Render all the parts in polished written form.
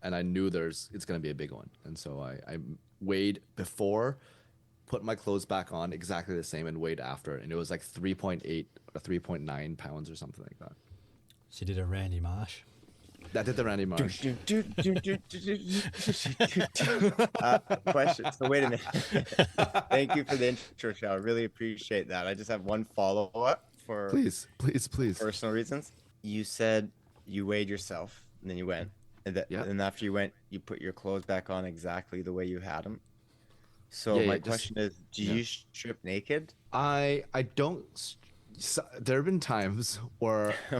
and I knew it's gonna be a big one, and so I weighed before, put my clothes back on exactly the same, and weighed after, and it was like 3.8 or 3.9 pounds or something like that. She did a Randy Marsh. That did the Randy Marsh. Question. So wait a minute. Thank you for the intro, Shao. I really appreciate that. I just have one follow-up for Please. personal reasons. You said you weighed yourself, and then you went. And after you went, you put your clothes back on exactly the way you had them. So my question is, do you strip naked? I don't. There have been times where this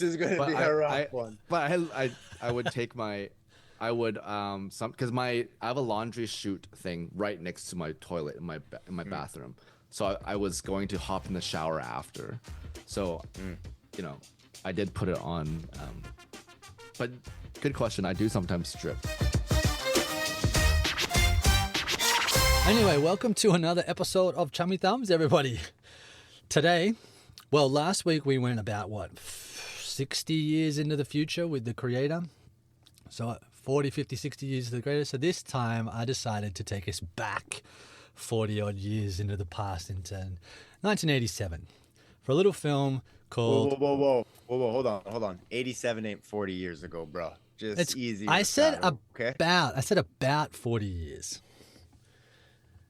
is going to be a rough one. But I would take my, because I have a laundry chute thing right next to my toilet in my bathroom. So I was going to hop in the shower after. So, I did put it on. But good question. I do sometimes strip. Anyway, welcome to another episode of Chummy Thumbs, everybody. Today, last week we went about, 60 years into the future with the creator. So 40, 50, 60 years to the creator. So this time I decided to take us back 40 odd years into the past, into 1987, for a little film called... Whoa, hold on. 87 ain't 40 years ago, bro. It's easy. I said about 40 years.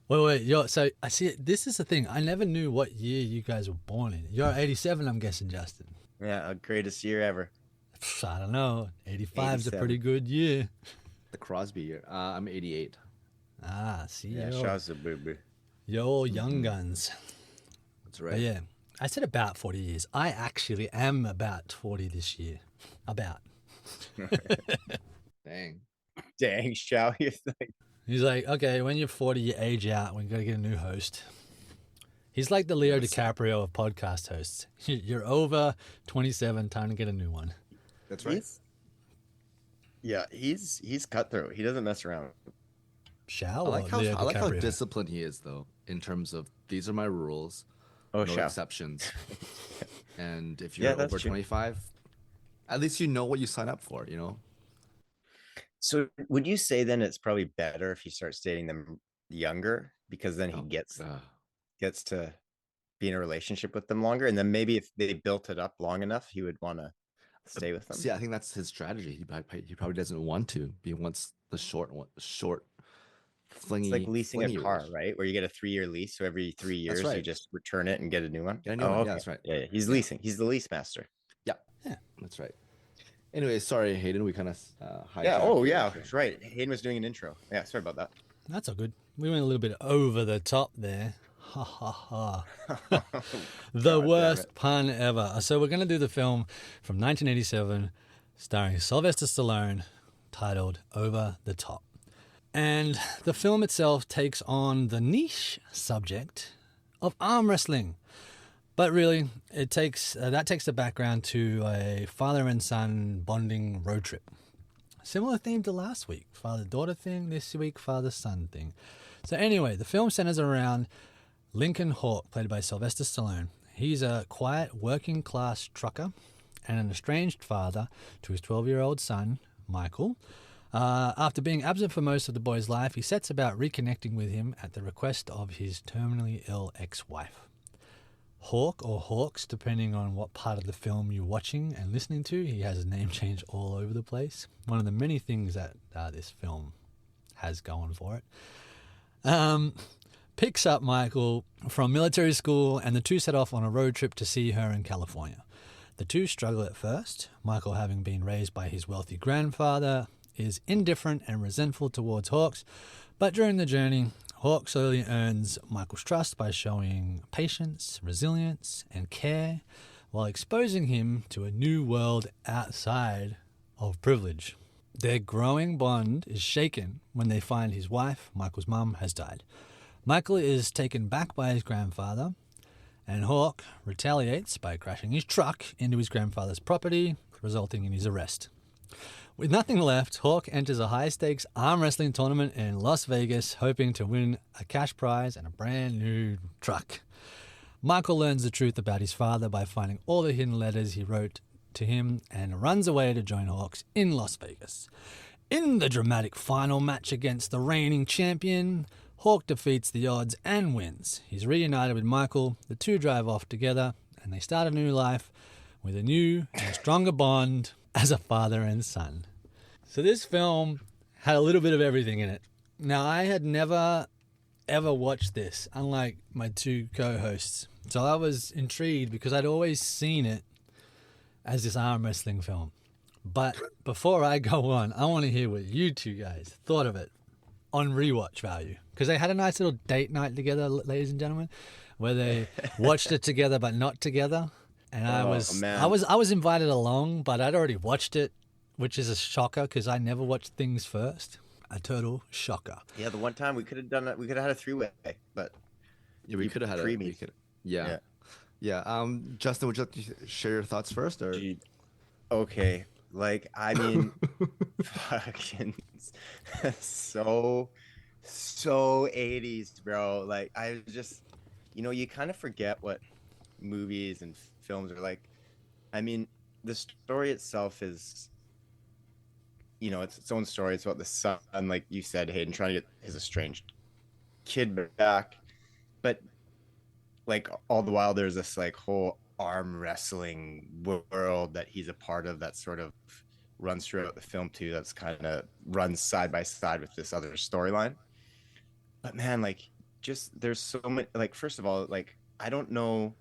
Wait, so I see, this is the thing. I never knew what year you guys were born in. You're 87, I'm guessing, Justin. Yeah, greatest year ever. I don't know. 85 is a pretty good year. The Crosby year. I'm 88. See, yeah, Shao's a boo-boo. Yo, young guns. That's right. But yeah, I said about 40 years. I actually am about 40 this year. About. Dang, Shao, you're like... He's like, okay, when you're 40, you age out. We got to get a new host. He's like the Leo DiCaprio of podcast hosts. You're over 27, time to get a new one. That's right. He's cutthroat. He doesn't mess around. Shao, I like how disciplined he is, though, in terms of these are my rules. No Shao. exceptions. And if you're over 25, at least you know what you sign up for, So would you say then it's probably better if he starts dating them younger, because then he gets to be in a relationship with them longer, and then maybe if they built it up long enough, he would want to stay with them. See, I think that's his strategy. He probably doesn't want to. He wants the short flingy. It's like leasing a car, right? Where you get a 3-year lease, so every 3 years you just return it and get a new one. Okay. Yeah, that's right. Yeah, he's leasing. He's the lease master. Yeah, that's right. Anyway, sorry, Hayden. We kind of that's right. Hayden was doing an intro. Yeah, sorry about that. That's all good. We went a little bit over the top there. Ha ha ha. The worst pun ever. So we're going to do the film from 1987 starring Sylvester Stallone, titled Over the Top. And the film itself takes on the niche subject of arm wrestling. But really, that takes the background to a father and son bonding road trip. Similar theme to last week. Father-daughter thing. This week, father-son thing. So anyway, the film centers around Lincoln Hawk, played by Sylvester Stallone. He's a quiet, working-class trucker and an estranged father to his 12-year-old son, Michael. After being absent for most of the boy's life, he sets about reconnecting with him at the request of his terminally ill ex-wife. Hawk, or Hawks, depending on what part of the film you're watching and listening to. He has his name changed all over the place. One of the many things that this film has going for it. Picks up Michael from military school, and the two set off on a road trip to see her in California. The two struggle at first. Michael, having been raised by his wealthy grandfather, is indifferent and resentful towards Hawks, but during the journey, Hawk slowly earns Michael's trust by showing patience, resilience, and care, while exposing him to a new world outside of privilege. Their growing bond is shaken when they find his wife, Michael's mum, has died. Michael is taken back by his grandfather, and Hawk retaliates by crashing his truck into his grandfather's property, resulting in his arrest. With nothing left, Hawk enters a high-stakes arm wrestling tournament in Las Vegas, hoping to win a cash prize and a brand new truck. Michael learns the truth about his father by finding all the hidden letters he wrote to him and runs away to join Hawks in Las Vegas. In the dramatic final match against the reigning champion, Hawk defeats the odds and wins. He's reunited with Michael, the two drive off together, and they start a new life with a new and stronger bond as a father and son. So this film had a little bit of everything in it. Now, I had never, ever watched this, unlike my two co-hosts. So I was intrigued because I'd always seen it as this arm wrestling film. But before I go on, I want to hear what you two guys thought of it on rewatch value. Because they had a nice little date night together, ladies and gentlemen, where they watched it together but not together. And I was invited along, but I'd already watched it, which is a shocker because I never watch things first. A total shocker. Yeah, the one time we could have done it, we could have had a three-way, but yeah, we could have had a yeah. Justin, would you like to share your thoughts first, or? Okay, like I mean, fucking so 80s, bro. Like I just, you kind of forget what movies and films are like. I mean, the story itself is, it's its own story. It's about the son, like you said, Hayden, trying to get his estranged kid back, but like all the while there's this like whole arm wrestling world that he's a part of that sort of runs throughout the film too. That's kind of runs side by side with this other storyline. But man, like just there's so many, like, first of all, like I don't know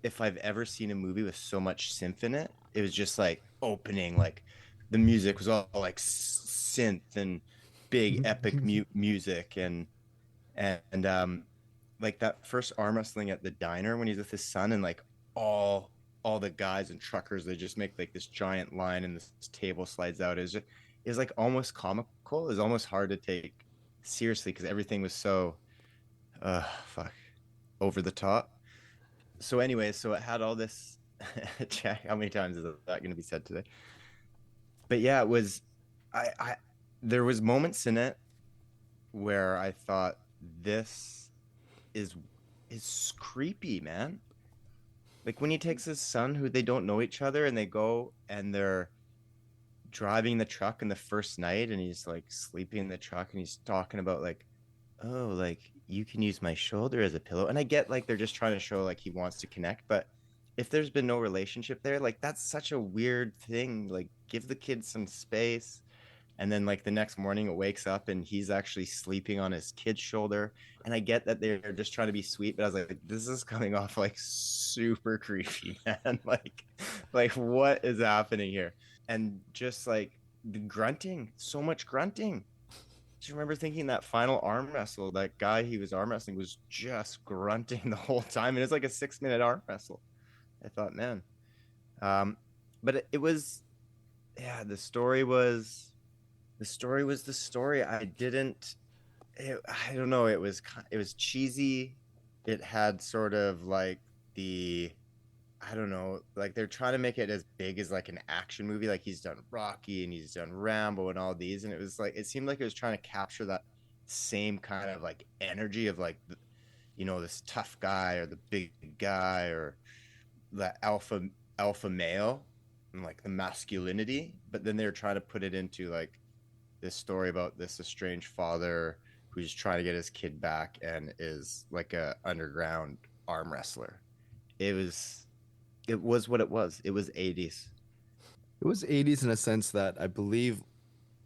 if I've ever seen a movie with so much synth in it. It was just like opening, like the music was all like synth and big epic music and like that first arm wrestling at the diner when he's with his son, and like all the guys and truckers, they just make like this giant line and this table slides out. It was like almost comical. It was almost hard to take seriously because everything was so over the top. So anyway, so it had all this check. How many times is that going to be said today? But yeah, it was I there was moments in it where I thought this is creepy, man. Like when he takes his son, who they don't know each other, and they go and they're driving the truck in the first night, and he's like sleeping in the truck, and he's talking about like, oh, like you can use my shoulder as a pillow. And I get like they're just trying to show like he wants to connect, but if there's been no relationship there, like that's such a weird thing. Like give the kid some space. And then like the next morning it wakes up and he's actually sleeping on his kid's shoulder. And I get that they're just trying to be sweet, but I was like, this is coming off like super creepy, man. like what is happening here? And just like the grunting, so much grunting. Do you remember thinking that final arm wrestle, that guy he was arm wrestling was just grunting the whole time? And it's like a 6-minute arm wrestle. I thought, man. But it was, yeah, the story was the story. I don't know. It was cheesy. It had sort of like I don't know, like they're trying to make it as big as like an action movie. Like he's done Rocky and he's done Rambo and all these. And it was like, it seemed like it was trying to capture that same kind of like energy of like, this tough guy or the big guy or the alpha male and like the masculinity. But then they were trying to put it into like this story about this estranged father who's trying to get his kid back and is like a underground arm wrestler. It was what it was. It was 80s. It was 80s in a sense that I believe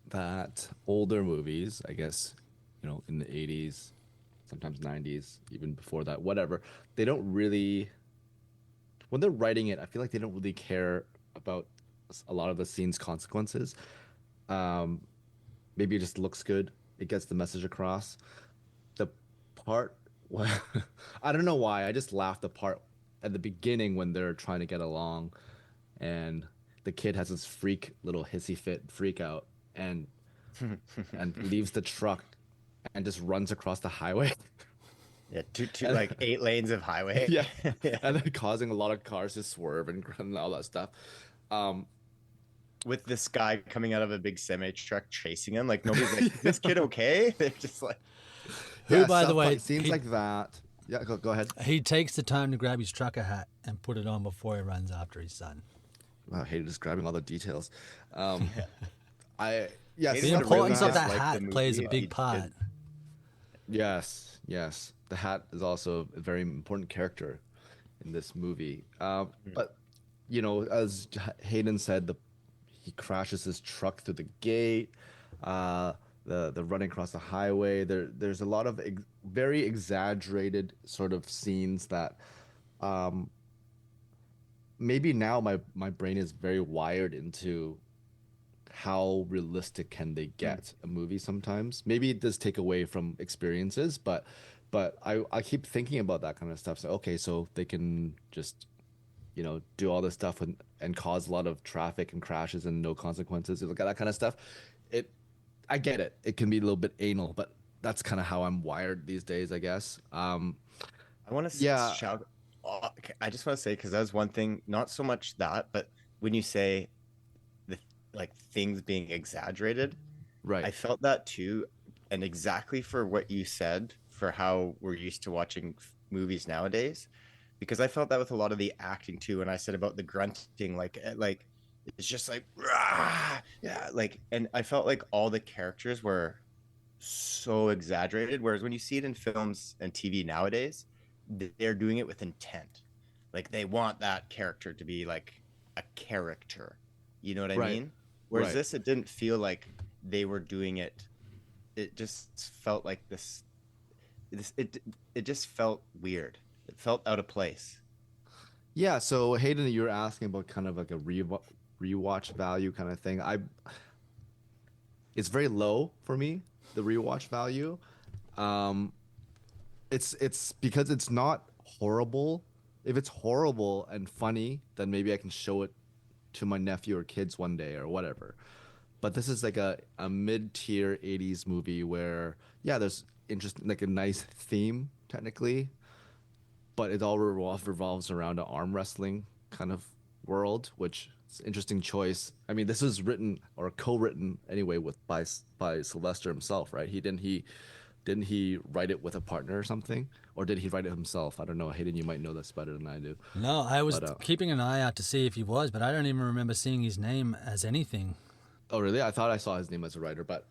that older movies, I guess, in the 80s, sometimes 90s, even before that, whatever, they don't really, when they're writing it, I feel like they don't really care about a lot of the scene's consequences. Maybe it just looks good. It gets the message across. The part, I don't know why, I just laughed the part at the beginning when they're trying to get along and the kid has this little hissy fit freak out and leaves the truck and just runs across the highway. Yeah, two like 8 lanes of highway. Yeah. And then causing a lot of cars to swerve and all that stuff. With this guy coming out of a big semi truck chasing him, like nobody's like, is this kid okay? They're just like, who, by the way, scenes like that. Yeah, go ahead. He takes the time to grab his trucker hat and put it on before he runs after his son. Wow, Hayden is grabbing all the details. Yeah. Yes, The Hayden would importance really of that dislike the hat plays a movie if big he part. didn't. yes. The hat is also a very important character in this movie. But you know, as Hayden said, he crashes his truck through the gate. The running across the highway. There's a lot of very exaggerated sort of scenes that maybe now my brain is very wired into how realistic can they get a movie sometimes. Maybe it does take away from experiences, but I keep thinking about that kind of stuff. So okay, so they can just do all this stuff and cause a lot of traffic and crashes and no consequences. Look at that kind of stuff. I get it. It can be a little bit anal, but that's kind of how I'm wired these days, I guess. I want to Yeah. shout. Okay, I just want to say, because that was one thing, not so much that, but when you say like things being exaggerated, Right. I felt that too, and exactly for what you said, for how we're used to watching movies nowadays, because I felt that with a lot of the acting too. And I said about the grunting, like it's just like rah, yeah, like, and I felt like all the characters were so exaggerated. Whereas when you see it in films and TV nowadays, they're doing it with intent. Like they want that character to be like a character. You know what I Right. mean? Whereas Right. this, it didn't feel like they were doing it. It just felt like this. It just felt weird. It felt out of place. Yeah, so Hayden, you were asking about kind of like a rewatch value kind of thing. It's very low for me, the rewatch value. Um, it's because it's not horrible. If it's horrible and funny, then maybe I can show it to my nephew or kids one day or whatever. But this is like a mid-tier 80s movie where, yeah, there's interesting, like a nice theme technically, but it all revolves around an arm wrestling kind of world, which is an interesting choice. I mean, this was written or co-written anyway by Sylvester himself, right? Didn't he write it with a partner or something, or did he write it himself? I don't know. Hayden, you might know this better than I do. No, I was But keeping an eye out to see if he was, but I don't even remember seeing his name as anything. oh, really? I thought I saw his name as a writer, but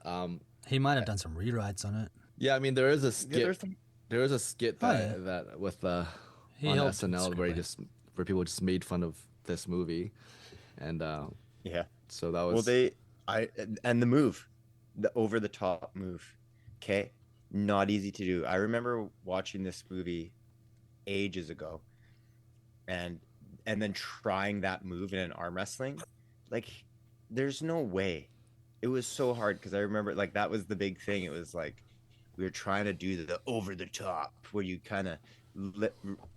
He might have done some rewrites on it. yeah. I mean, there is a Yeah, skit. There is a skit that with He on helped with SNL screenplay. where people just made fun of this movie, and yeah. so that Well, was and the move, the over the top move. Okay, not easy to do. I remember watching this movie ages ago, and then trying that move in an arm wrestling. Like, there's no way. It was so hard because I remember like that was the big thing. It was like we were trying to do the over the top where you kind of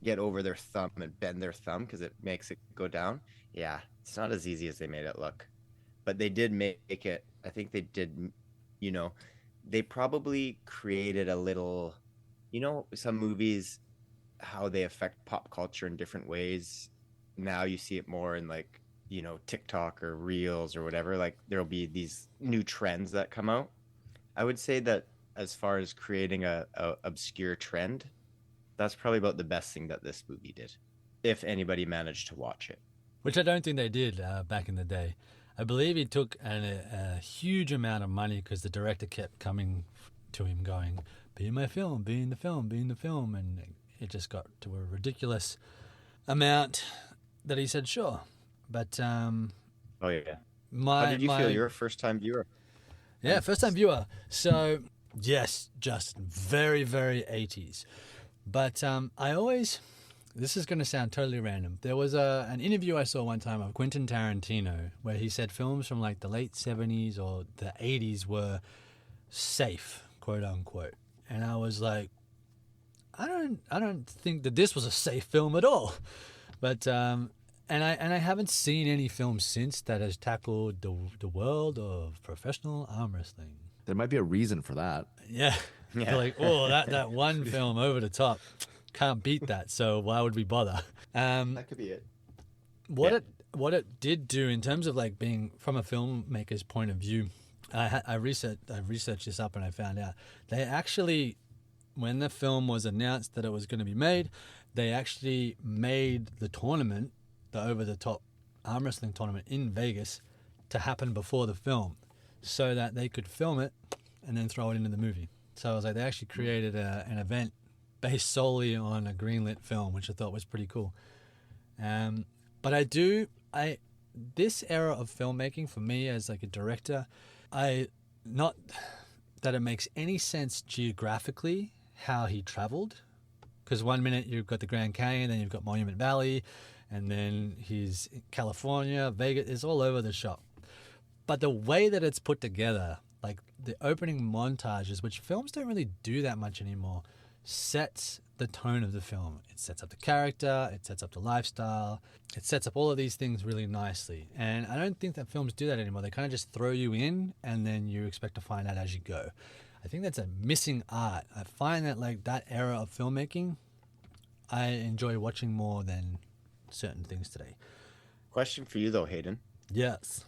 get over their thumb and bend their thumb because it makes it go down. Yeah, it's not as easy as they made it look, but they did make it. I think they did. You know, they probably created a little. You know, some movies, how they affect pop culture in different ways. Now you see it more in like TikTok or Reels or whatever. Like there'll be these new trends that come out. I would say that as far as creating a obscure trend, that's probably about the best thing that this movie did, if anybody managed to watch it. Which I don't think they did back in the day. I believe he took a huge amount of money because the director kept coming to him going, be in my film, be in the film, be in the film. And it just got to a ridiculous amount that he said, sure. But Oh yeah. my How did you my, feel? You're a first-time viewer. Yeah, first time viewer. So, yes, Justin, very, very 80s. But I always, this is going to sound totally random. There was an interview I saw one time of Quentin Tarantino where he said films from like the late 70s or the 80s were safe, quote unquote. And I was like, I don't think that this was a safe film at all. But and I haven't seen any film since that has tackled the world of professional arm wrestling. there might be a reason for that. Yeah. Yeah. They're like, oh, that one film over the top. Can't beat that, so why would we bother? That could be it. What it did do in terms of like being from a filmmaker's point of view, I researched this up and I found out they actually when the film was announced that it was going to be made, they actually made the tournament, the over-the-top arm wrestling tournament in Vegas, to happen before the film so that they could film it and then throw it into the movie. So I was like, they actually created an event based solely on a greenlit film, which I thought was pretty cool. But this era of filmmaking for me as like a director, not that it makes any sense geographically how he traveled, because one minute you've got the Grand Canyon, then you've got Monument Valley, and then he's in California, Vegas, it's all over the shop. But the way that it's put together, like the opening montages, which films don't really do that much anymore, sets the tone of the film. It sets up the character, it sets up the lifestyle, it sets up all of these things really nicely. And I don't think that films do that anymore. They kind of just throw you in and then you expect to find out as you go. I think that's a missing art. I find that like that era of filmmaking, I enjoy watching more than certain things today. Question for you though, Hayden. Yes.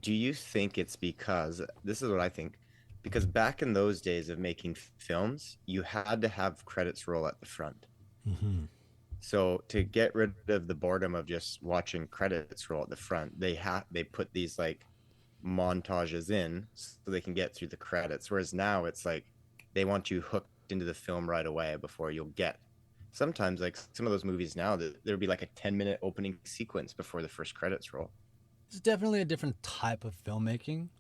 Do you think it's because, this is what I think, because back in those days of making films, you had to have credits roll at the front. Mm-hmm. So to get rid of the boredom of just watching credits roll at the front, they put these like montages in so they can get through the credits. Whereas now it's like they want you hooked into the film right away before you'll get. Sometimes like some of those movies now, there'll be like a 10-minute opening sequence before the first credits roll. It's definitely a different type of filmmaking.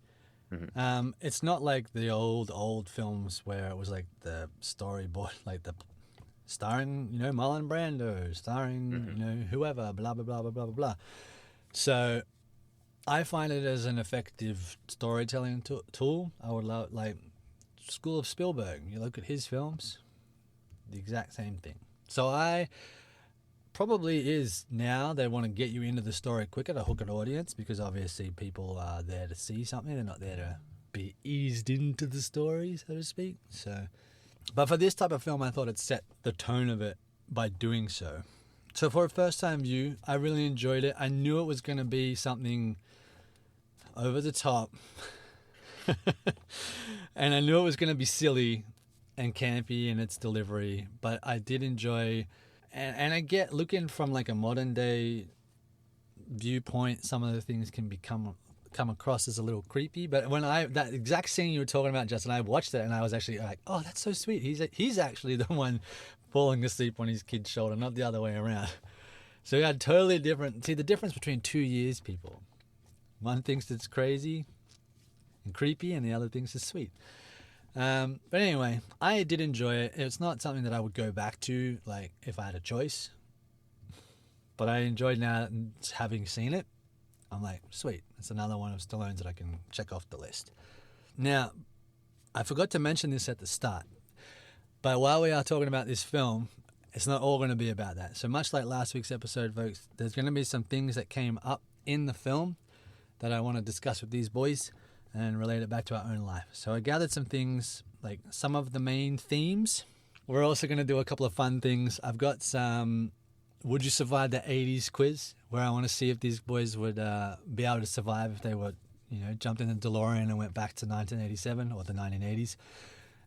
Mm-hmm. It's not like the old films where it was like the storyboard, like the starring, Marlon Brando, starring, Mm-hmm. Whoever, blah, blah, blah, blah, blah, blah. So I find it as an effective storytelling tool. I would love, like, School of Spielberg. You look at his films, the exact same thing. So I probably is now they want to get you into the story quicker to hook an audience, because obviously people are there to see something. They're not there to be eased into the story, so to speak. So, but for this type of film, I thought it set the tone of it by doing so. So for a first-time view, I really enjoyed it. I knew it was going to be something over the top, and I knew it was going to be silly and campy in its delivery, but I did enjoy. And I get, looking from like a modern day viewpoint, some of the things can come across as a little creepy. But when that exact scene you were talking about, Justin, I watched it and I was actually like, oh, that's so sweet. He's actually the one falling asleep on his kid's shoulder, not the other way around. So we had totally different. See the difference between 2 years, people. One thinks it's crazy and creepy, and the other thinks it's sweet. But anyway, I did enjoy it. It's not something that I would go back to, like, if I had a choice. But I enjoyed now having seen it. I'm like, sweet. It's another one of Stallone's that I can check off the list. Now, I forgot to mention this at the start. But while we are talking about this film, it's not all going to be about that. So much like last week's episode, folks, there's going to be some things that came up in the film that I want to discuss with these boys and relate it back to our own life. So I gathered some things, like some of the main themes. We're also going to do a couple of fun things. I've got some Would You Survive the 80s quiz, where I want to see if these boys would be able to survive if they were, jumped in the DeLorean and went back to 1987 or the 1980s.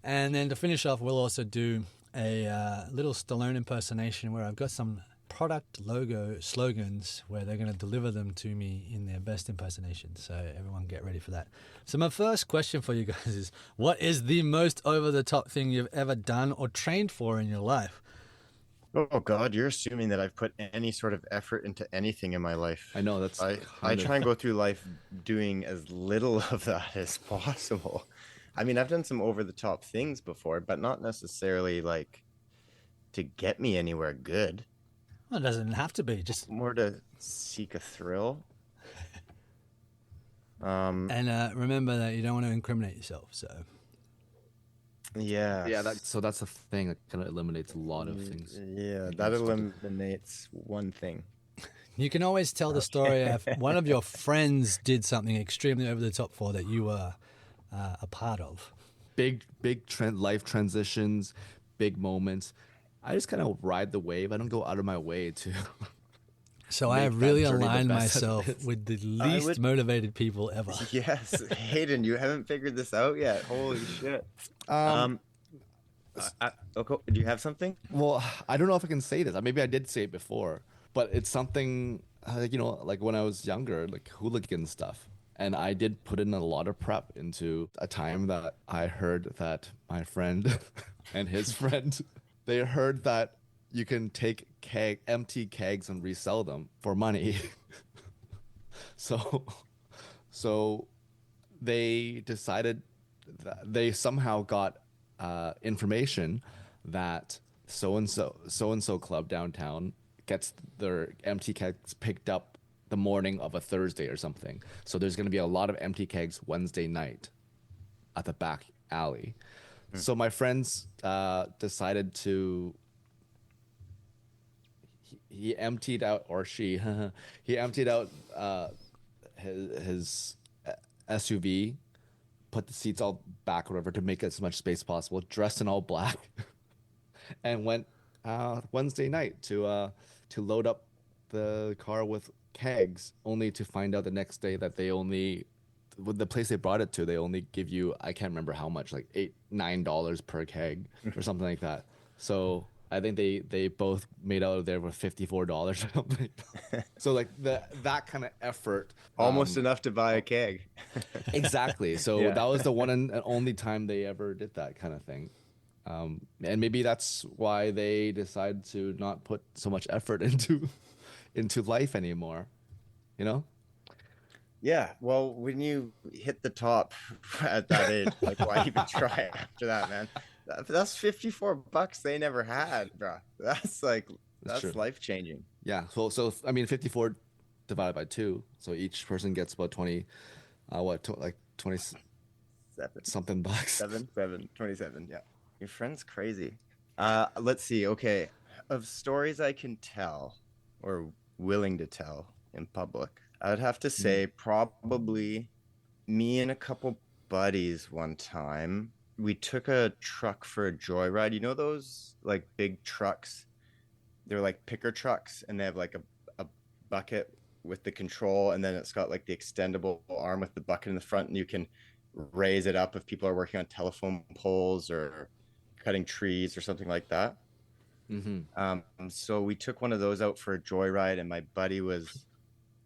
And then to finish off, we'll also do a little Stallone impersonation where I've got some product logo slogans where they're going to deliver them to me in their best impersonation. So everyone get ready for that. So my first question for you guys is, what is the most over-the-top thing you've ever done or trained for in your life? Oh God, you're assuming that I've put any sort of effort into anything in my life. I know, that's I try and go through life doing as little of that as possible. I mean, I've done some over-the-top things before, but not necessarily like to get me anywhere good. Well, it doesn't have to be, just more to seek a thrill. And remember that you don't want to incriminate yourself. So yeah, that's the thing that kind of eliminates a lot of things. Yeah, that eliminates one thing. You can always tell the story of one of your friends did something extremely over the top for that you were a part of. Big life transitions, big moments. I just kind of ride the wave. I don't go out of my way to. So I have really aligned myself with the least motivated people ever. Yes, Hayden, you haven't figured this out yet. Holy shit. Okay, do you have something? Well, I don't know if I can say this. Maybe I did say it before, but it's something, like when I was younger, like hooligan stuff. And I did put in a lot of prep into a time that I heard that my friend and his friend, they heard that you can take empty kegs and resell them for money. So, so they decided that they somehow got information that so and so club downtown gets their empty kegs picked up the morning of a Thursday or something. So there's going to be a lot of empty kegs Wednesday night at the back alley. So my friends decided to he emptied out, or she he emptied out his SUV, put the seats all back, whatever, to make as much space possible, dressed in all black, and went Wednesday night to load up the car with kegs, only to find out the next day that they only, with the place they brought it to, they only give you, I can't remember how much, like $9 per keg or something like that. So I think they both made out of there with $54 or something. So like that kind of effort, Almost enough to buy a keg. exactly. So Yeah. that was the one and only time they ever did that kind of thing. And maybe that's why they decided to not put so much effort into life anymore, you know? Yeah, well, when you hit the top at that age, like, why even try after that, man? That's $54 they never had, bro. That's true. life changing. Yeah. So I mean, 54 divided by 2, so each person gets about 20, like 20 something bucks. 27. Yeah, your friend's crazy. Let's see. Okay, of stories I can tell or willing to tell in public, I'd have to say probably me and a couple buddies one time. We took a truck for a joyride. You know those like big trucks? They're like picker trucks, and they have like a bucket with the control, and then it's got like the extendable arm with the bucket in the front, and you can raise it up if people are working on telephone poles or cutting trees or something like that. So we took one of those out for a joyride, and my buddy was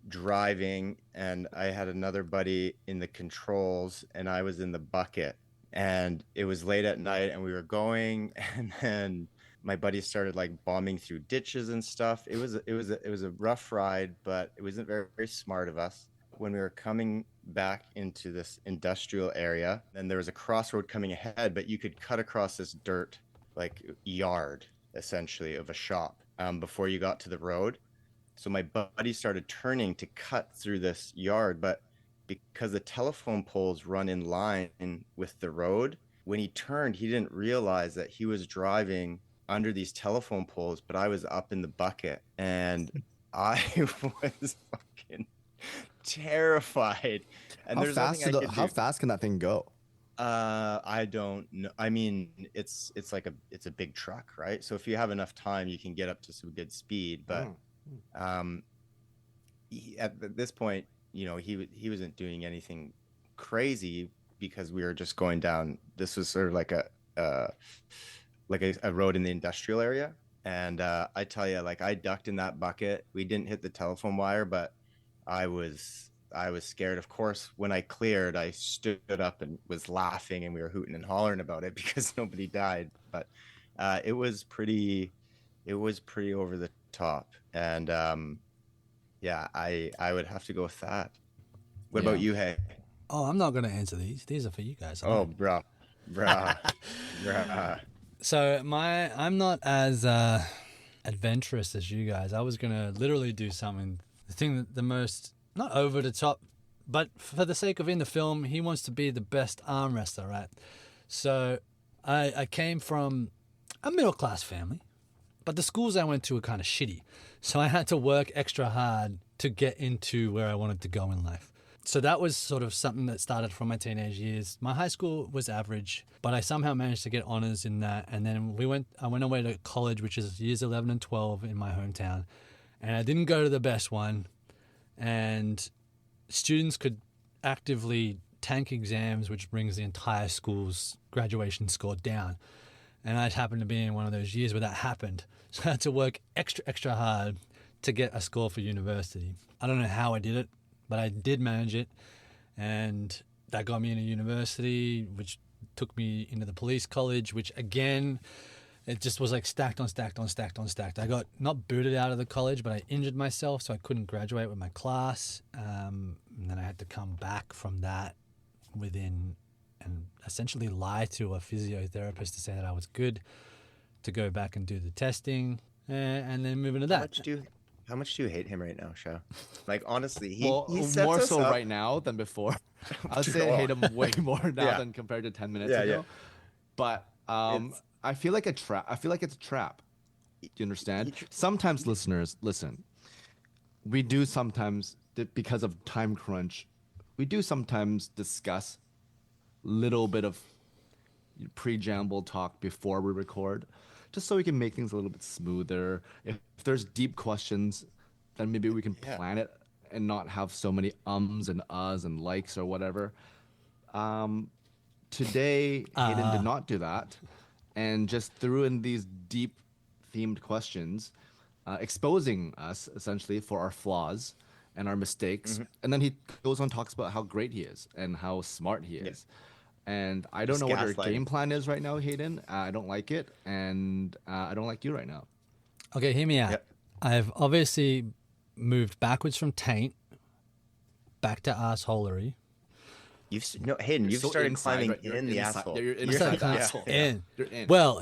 driving, and I had another buddy in the controls, and I was in the bucket. And it was late at night, and we were going, and then my buddy started like bombing through ditches and stuff. It was a rough ride, but it wasn't very, very smart of us. When we were coming back into this industrial area, and there was a crossroad coming ahead, but you could cut across this dirt like yard essentially of a shop before you got to the road. So my buddy started turning to cut through this yard, but because the telephone poles run in line with the road, when he turned, he didn't realize that he was driving under these telephone poles, but I was up in the bucket, and I was fucking terrified. And there's nothing I could do. How fast can that thing go? I don't know. I mean, it's a big truck, right? So if you have enough time, you can get up to some good speed. But at this point, he wasn't doing anything crazy, because we were just going down. This was sort of like a road in the industrial area. And I tell you, like, I ducked in that bucket. We didn't hit the telephone wire, but I was scared. Of course, when I cleared, I stood up and was laughing, and we were hooting and hollering about it because nobody died. But it was pretty over the top. And yeah, I would have to go with that. What about you, Hay? Oh, I'm not going to answer these. These are for you guys. Oh, bruh. So I'm not as adventurous as you guys. I was going to literally do something, the most, not over the top, but for the sake of in the film, he wants to be the best arm wrestler, right? So I came from a middle-class family, but the schools I went to were kind of shitty. So I had to work extra hard to get into where I wanted to go in life. So that was sort of something that started from my teenage years. My high school was average, but I somehow managed to get honors in that. And then I went away to college, which is years 11 and 12 in my hometown. And I didn't go to the best one. And students could actively tank exams, which brings the entire school's graduation score down. And I'd happened to be in one of those years where that happened. So I had to work extra hard to get a score for university. I don't know how I did it, but I did manage it. And that got me into university, which took me into the police college, which again, it just was like stacked on stacked on stacked on stacked. I got not booted out of the college, but I injured myself, so I couldn't graduate with my class. And then I had to come back from that within and essentially lie to a physiotherapist to say that I was good, to go back and do the testing, and then move into that. How much do you hate him right now, Shao? Like, honestly, he sets more us so up. right now than before. I would say I hate him way more now than compared to 10 minutes ago. Yeah. But I feel like a trap. I feel like it's a trap. Do you understand? Sometimes, listeners, listen. We do sometimes, because of time crunch, we do sometimes discuss little bit of pre-jamble talk before we record, just so we can make things a little bit smoother. If there's deep questions, then maybe we can plan it and not have so many ums and uhs and likes or whatever. Today, Hayden did not do that and just threw in these deep themed questions, exposing us essentially for our flaws and our mistakes. Mm-hmm. And then he goes on and talks about how great he is and how smart he is. And I don't know what your game plan is right now, Hayden. I don't like it, and I don't like you right now. Okay, hear me out. Yep. I've obviously moved backwards from taint back to assholery. Hayden, you've started climbing in the asshole. You're inside the asshole. You're in. Well,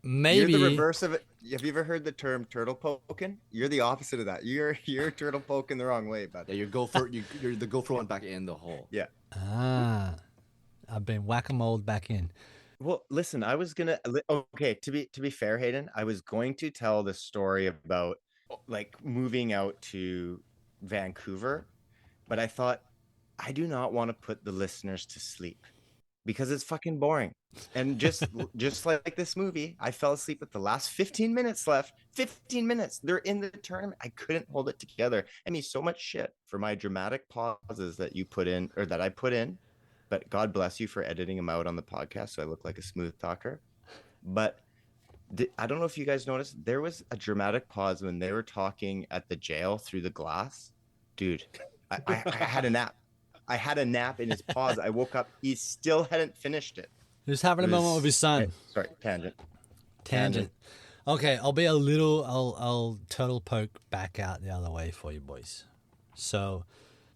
maybe you're the reverse of it. Have you ever heard the term turtle poking? You're the opposite of that. You're turtle poking the wrong way, bud. Yeah, you're the gopher one back in the hole. Yeah. I've been whack-a-mole back in. Well, listen, I was gonna. Okay, to be fair, Hayden, I was going to tell the story about like moving out to Vancouver, but I thought I do not want to put the listeners to sleep because it's fucking boring. And just like this movie, I fell asleep with the last 15 minutes left. 15 minutes. They're in the tournament. I couldn't hold it together. I mean, so much shit for my dramatic pauses that you put in, or that I put in. But God bless you for editing them out on the podcast so I look like a smooth talker. But I don't know if you guys noticed, there was a dramatic pause when they were talking at the jail through the glass. Dude, I had a nap. I had a nap in his pause. I woke up. He still hadn't finished it. He was having a moment with his son. Sorry, tangent. Okay, I'll turtle poke back out the other way for you boys. So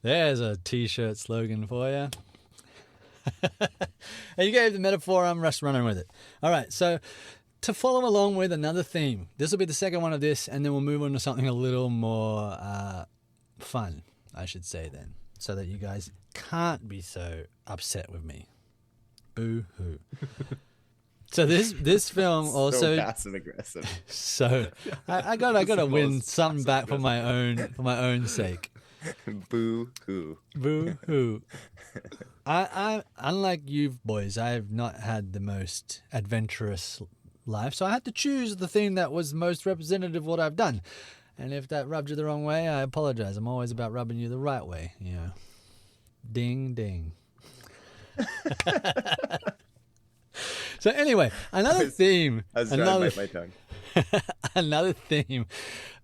there's a t-shirt slogan for you. You gave the metaphor, I'm just running with it. All right, so to follow along with another theme, this will be the second one of this, and then we'll move on to something a little more fun, I should say then, so that you guys can't be so upset with me. Boo-hoo. So this film also so passive aggressive. So I gotta win something back for my own sake. Boo hoo. Boo hoo. I unlike you boys, I have not had the most adventurous life, so I had to choose the thing that was most representative of what I've done. And if that rubbed you the wrong way, I apologize. I'm always about rubbing you the right way, you know. Ding ding. So anyway, another theme. I was trying to bite my tongue. Another theme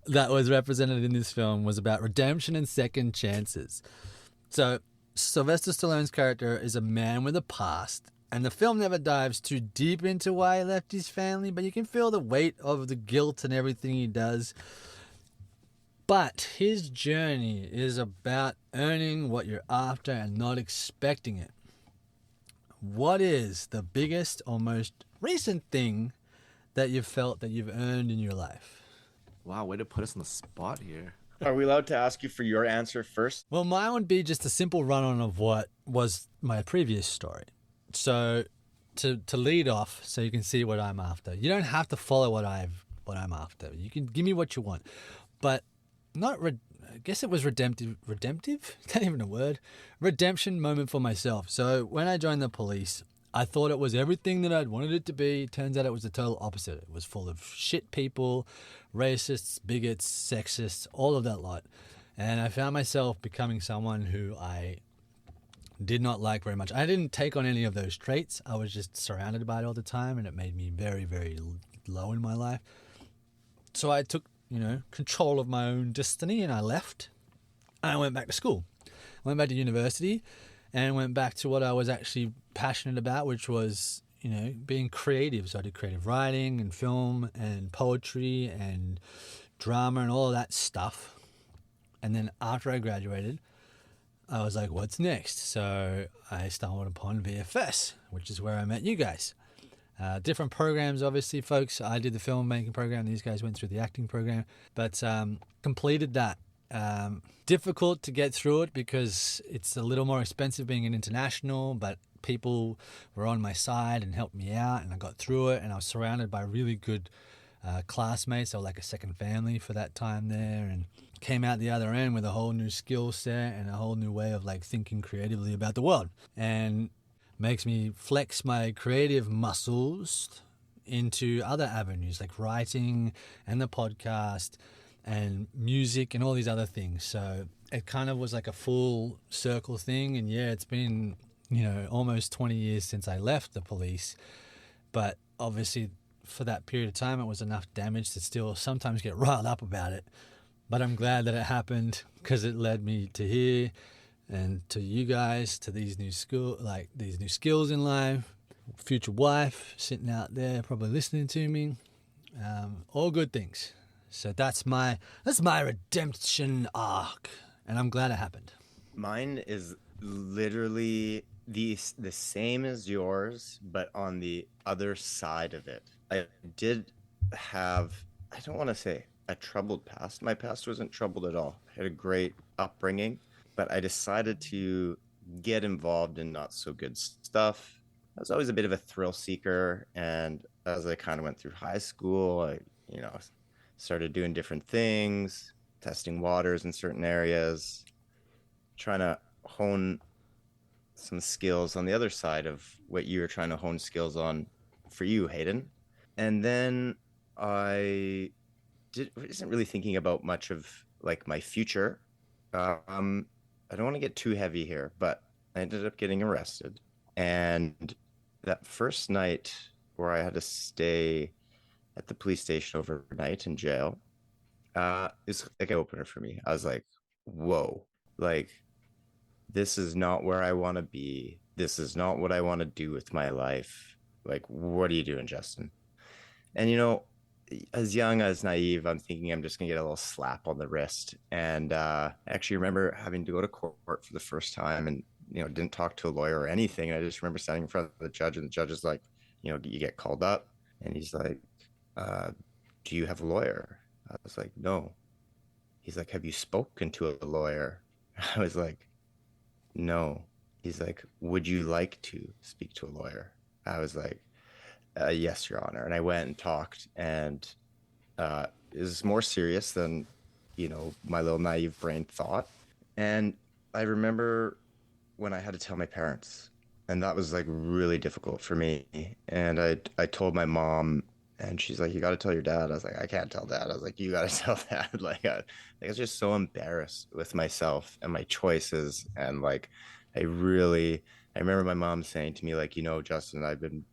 that was represented in this film was about redemption and second chances. So Sylvester Stallone's character is a man with a past, and the film never dives too deep into why he left his family, but you can feel the weight of the guilt and everything he does. But his journey is about earning what you're after and not expecting it. What is the biggest or most recent thing that you've felt that you've earned in your life? Wow, way to put us on the spot here. Are we allowed to ask you for your answer first? Well, mine would be just a simple run-on of what was my previous story. So to lead off, so you can see what I'm after. You don't have to follow what I'm after. You can give me what you want, but I guess it was redemptive? Is that even a word? Redemption moment for myself. So when I joined the police, I thought it was everything that I'd wanted it to be. Turns out it was the total opposite. It was full of shit people, racists, bigots, sexists, all of that lot. And I found myself becoming someone who I did not like very much. I didn't take on any of those traits. I was just surrounded by it all the time, and it made me very, very low in my life. So I took, control of my own destiny, and I left. And I went back to school. I went back to university and went back to what I was actually passionate about, which was, being creative. So I did creative writing and film and poetry and drama and all of that stuff. And then after I graduated, I was like, what's next? So I stumbled upon VFS, which is where I met you guys. Different programs, obviously, folks. I did the filmmaking program. These guys went through the acting program. But completed that. Difficult to get through it because it's a little more expensive being an international, but people were on my side and helped me out, and I got through it, and I was surrounded by really good classmates. So like a second family for that time there, and came out the other end with a whole new skill set and a whole new way of like thinking creatively about the world, and makes me flex my creative muscles into other avenues like writing and the podcast and music and all these other things. So it kind of was like a full circle thing. And yeah, it's been, almost 20 years since I left the police. But obviously for that period of time, it was enough damage to still sometimes get riled up about it. But I'm glad that it happened because it led me to here and to you guys, to these new skills in life, future wife sitting out there probably listening to me. All good things. So that's my redemption arc, and I'm glad it happened. Mine is literally the same as yours, but on the other side of it. I did have, I don't want to say a troubled past. My past wasn't troubled at all. I had a great upbringing, but I decided to get involved in not so good stuff. I was always a bit of a thrill seeker, and as I kind of went through high school, I started doing different things, testing waters in certain areas, trying to hone some skills on the other side of what you were trying to hone skills on for you, Hayden. And then I wasn't really thinking about much of like my future. I don't want to get too heavy here, but I ended up getting arrested. And that first night where I had to stay at the police station overnight in jail, is like an opener for me. I was like, whoa, like, this is not where I want to be. This is not what I want to do with my life. Like, what are you doing, Justin? And, as young, as naive, I'm thinking I'm just going to get a little slap on the wrist. And I actually remember having to go to court for the first time and, didn't talk to a lawyer or anything. And I just remember standing in front of the judge, and the judge is like, you get called up? And he's like, do you have a lawyer? I was like, no. He's like, have you spoken to a lawyer? I was like, no. He's like, would you like to speak to a lawyer? I was like, yes, Your Honor. And I went and talked, and it was more serious than, my little naive brain thought. And I remember when I had to tell my parents, and that was like really difficult for me. And I told my mom, and she's like, you got to tell your dad. I was like, I can't tell dad. I was like, you got to tell dad. I was just so embarrassed with myself and my choices. And like, I remember my mom saying to me, like, Justin, I've been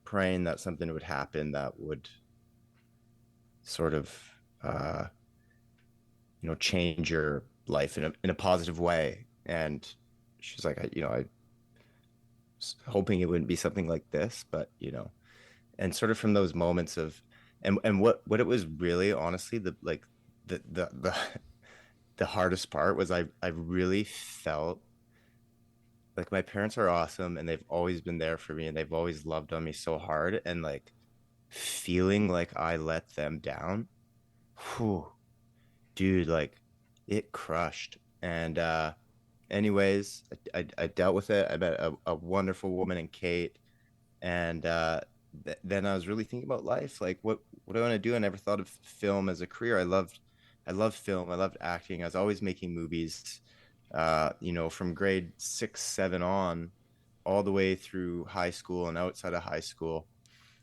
praying that something would happen that would sort of, change your life in a positive way. And she's like, I was hoping it wouldn't be something like this, but, and sort of from those moments of, and what it was really, honestly, the hardest part was I really felt like my parents are awesome, and they've always been there for me, and they've always loved on me so hard, and like feeling like I let them down, whew, dude, like it crushed. And anyways, I dealt with it. I met a wonderful woman in Kate, and then I was really thinking about life, like what do I want to do? I never thought of film as a career. I loved film. I loved acting. I was always making movies, from grade 6, 7 on, all the way through high school and outside of high school.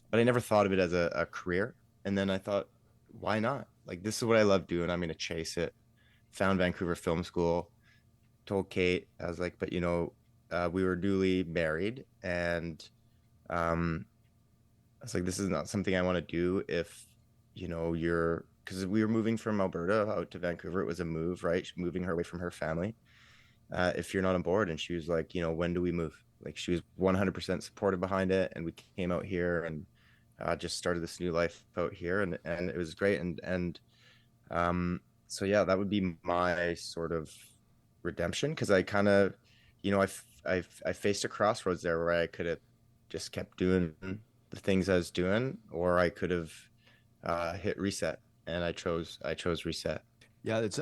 But I never thought of it as a career. And then I thought, why not? Like, this is what I love doing. I'm going to chase it. Found Vancouver Film School. Told Kate, I was like, but we were newly married, and I was like, this is not something I want to do if, because we were moving from Alberta out to Vancouver. It was a move, right? Moving her away from her family. If you're not on board. And she was like, when do we move? Like, she was 100% supportive behind it. And we came out here and just started this new life out here. And it was great. So yeah, that would be my sort of redemption, because I kind of, I faced a crossroads there where I could have just kept doing the things I was doing, or I could have hit reset, and I chose reset. Yeah, it's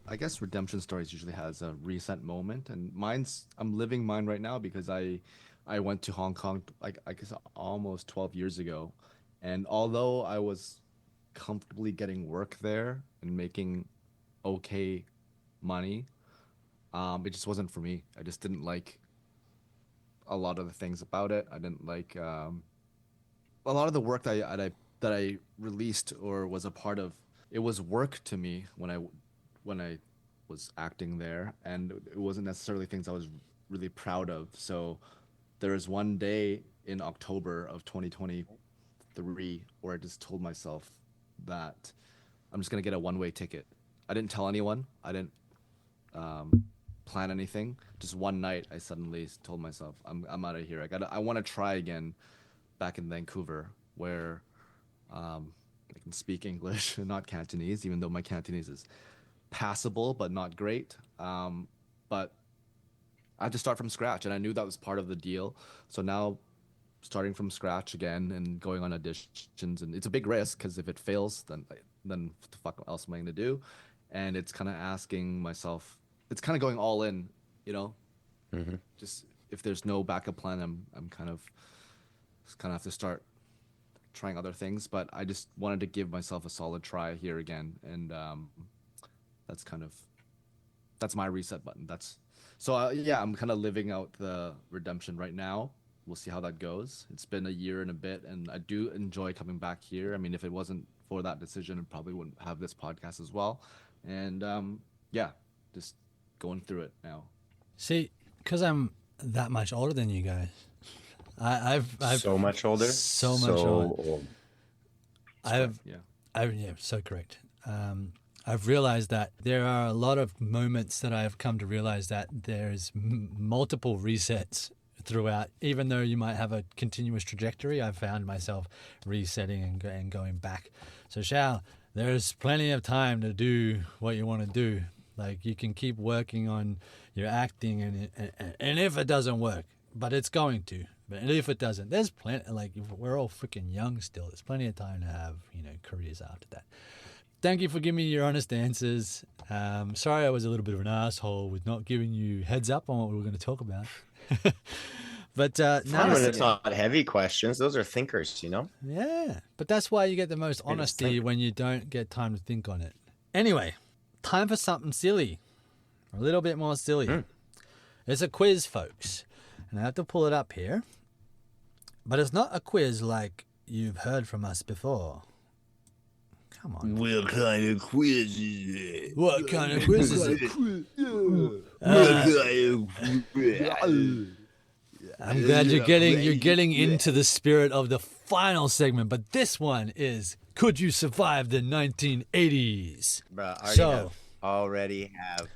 I guess redemption stories usually has a reset moment, and I'm living mine right now because I went to Hong Kong, like, I guess almost 12 years ago, and although I was comfortably getting work there and making okay money, it just wasn't for me. I just didn't like a lot of the things about it. I didn't like a lot of the work that I released or was a part of. It was work to me when I was acting there, and it wasn't necessarily things I was really proud of. So there was one day in October of 2023 where I just told myself that I'm just gonna get a one-way ticket. I didn't tell anyone. I didn't plan anything. Just one night, I suddenly told myself, I'm out of here. I want to try again back in Vancouver, where I can speak English and not Cantonese, even though my Cantonese is passable but not great. But I had to start from scratch, and I knew that was part of the deal. So now, starting from scratch again and going on auditions, and it's a big risk because if it fails, then what the fuck else am I going to do? And it's kind of asking myself, it's kind of going all in, Mm-hmm. Just if there's no backup plan, I'm kind of have to start trying other things. But I just wanted to give myself a solid try here again, and that's my reset button. Yeah, I'm kind of living out the redemption right now. We'll see how that goes. It's been a year and a bit, and I do enjoy coming back here. I mean, if it wasn't for that decision, I probably wouldn't have this podcast as well. And yeah, just going through it now. See, because I'm that much older than you guys, I've so much older, so much older. Old. Yeah, so correct. I've realized that there are a lot of moments that I've come to realize that there's multiple resets throughout. Even though you might have a continuous trajectory, I've found myself resetting and going back. So Shao, there's plenty of time to do what you want to do. Like, you can keep working on your acting, and if it doesn't work, but it's going to. But if it doesn't, there's plenty. Like, we're all freaking young still. There's plenty of time to have careers after that. Thank you for giving me your honest answers. Sorry I was a little bit of an asshole with not giving you heads up on what we were going to talk about. But now when it's not heavy questions, those are thinkers, Yeah, but that's why you get the most honesty when you don't get time to think on it. Anyway, time for something silly, a little bit more silly. It's a quiz, folks, and I have to pull it up here. But it's not a quiz like you've heard from us before. Come on. What kind of quiz is it? What kind of quiz is it? I'm glad you're getting into the spirit of the final segment, but this one is, could you survive the 1980s? Bro, already have.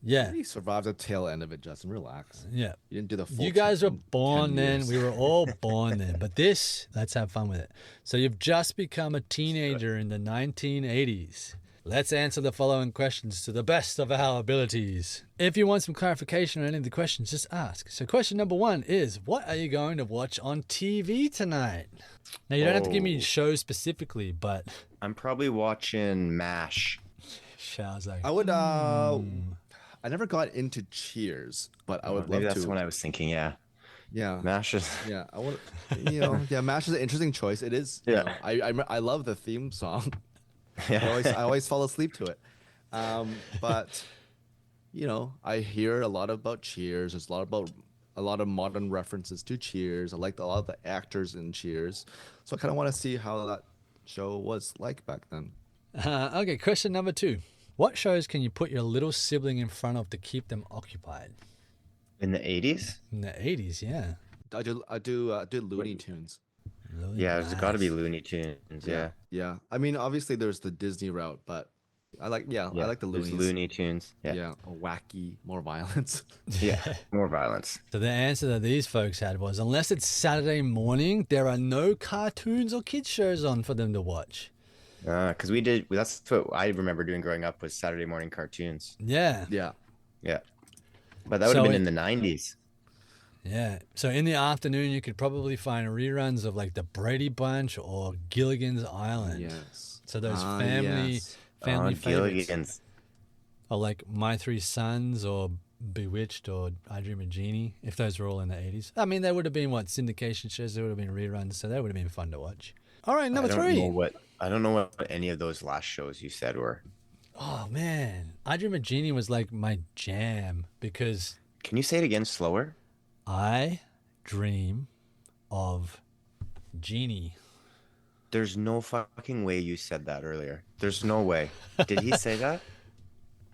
Yeah. You survived the tail end of it, Justin. Relax. Yeah. You didn't do the full. You guys were born then. We were all born then. But let's have fun with it. So you've just become a teenager in the 1980s. Let's answer the following questions to the best of our abilities. If you want some clarification on any of the questions, just ask. So question number 1 is, what are you going to watch on TV tonight? Now, you don't have to give me shows specifically, but... I'm probably watching MASH. Shao's like... I would... I never got into Cheers, but I would love to. That's what I was thinking. Yeah. MASH is. Yeah, I want. Yeah, MASH is an interesting choice. It is. Yeah. I love the theme song. Yeah. I always fall asleep to it. But I hear a lot about Cheers. There's a lot of modern references to Cheers. I like a lot of the actors in Cheers, so I kind of want to see how that show was like back then. Okay, question number 2. What shows can you put your little sibling in front of to keep them occupied? In the 80s? In the 80s, yeah. I do Looney Tunes. Really Yeah, there's got to be nice. Looney Tunes. Yeah. Yeah. I mean, obviously there's the Disney route, but I like I Yeah. like the There's Loonies. Looney Tunes. Yeah. Yeah, wacky, more violence. Yeah. More violence. So the answer that these folks had was, unless it's Saturday morning, there are no cartoons or kids shows on for them to watch. Because that's what I remember doing growing up was Saturday morning cartoons. Yeah. Yeah. Yeah. But that would have been in the 90s. Yeah. So in the afternoon, you could probably find reruns of like the Brady Bunch or Gilligan's Island. Yes. So those family favorites. Gilligan's. Or like My Three Sons or Bewitched or I Dream of Jeannie, if those were all in the 80s. I mean, they would have been syndication shows, they would have been reruns, so they would have been fun to watch. All right, number 3. I don't know what any of those last shows you said were. Oh man, I Dream of Jeannie was like my jam because Can you say it again slower? I dream of Jeannie. There's no fucking way you said that earlier. There's no way. Did he say that?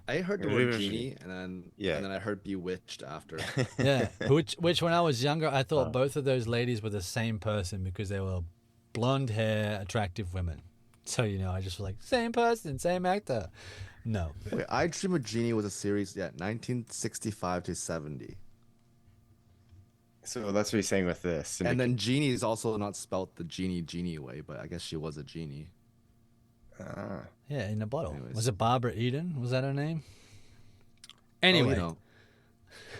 I heard the word genie, and then I heard bewitched after. Yeah, which when I was younger, I thought both of those ladies were the same person because they were blonde hair, attractive women. So, I just was like, same person, same actor. No. Wait, I Dream of Jeannie was a series, 1965 to 70. So that's what he's saying with this. And then Genie is also not spelt the genie way, but I guess she was a genie. Yeah, in a bottle. Anyways. Was it Barbara Eden? Was that her name? Anyway.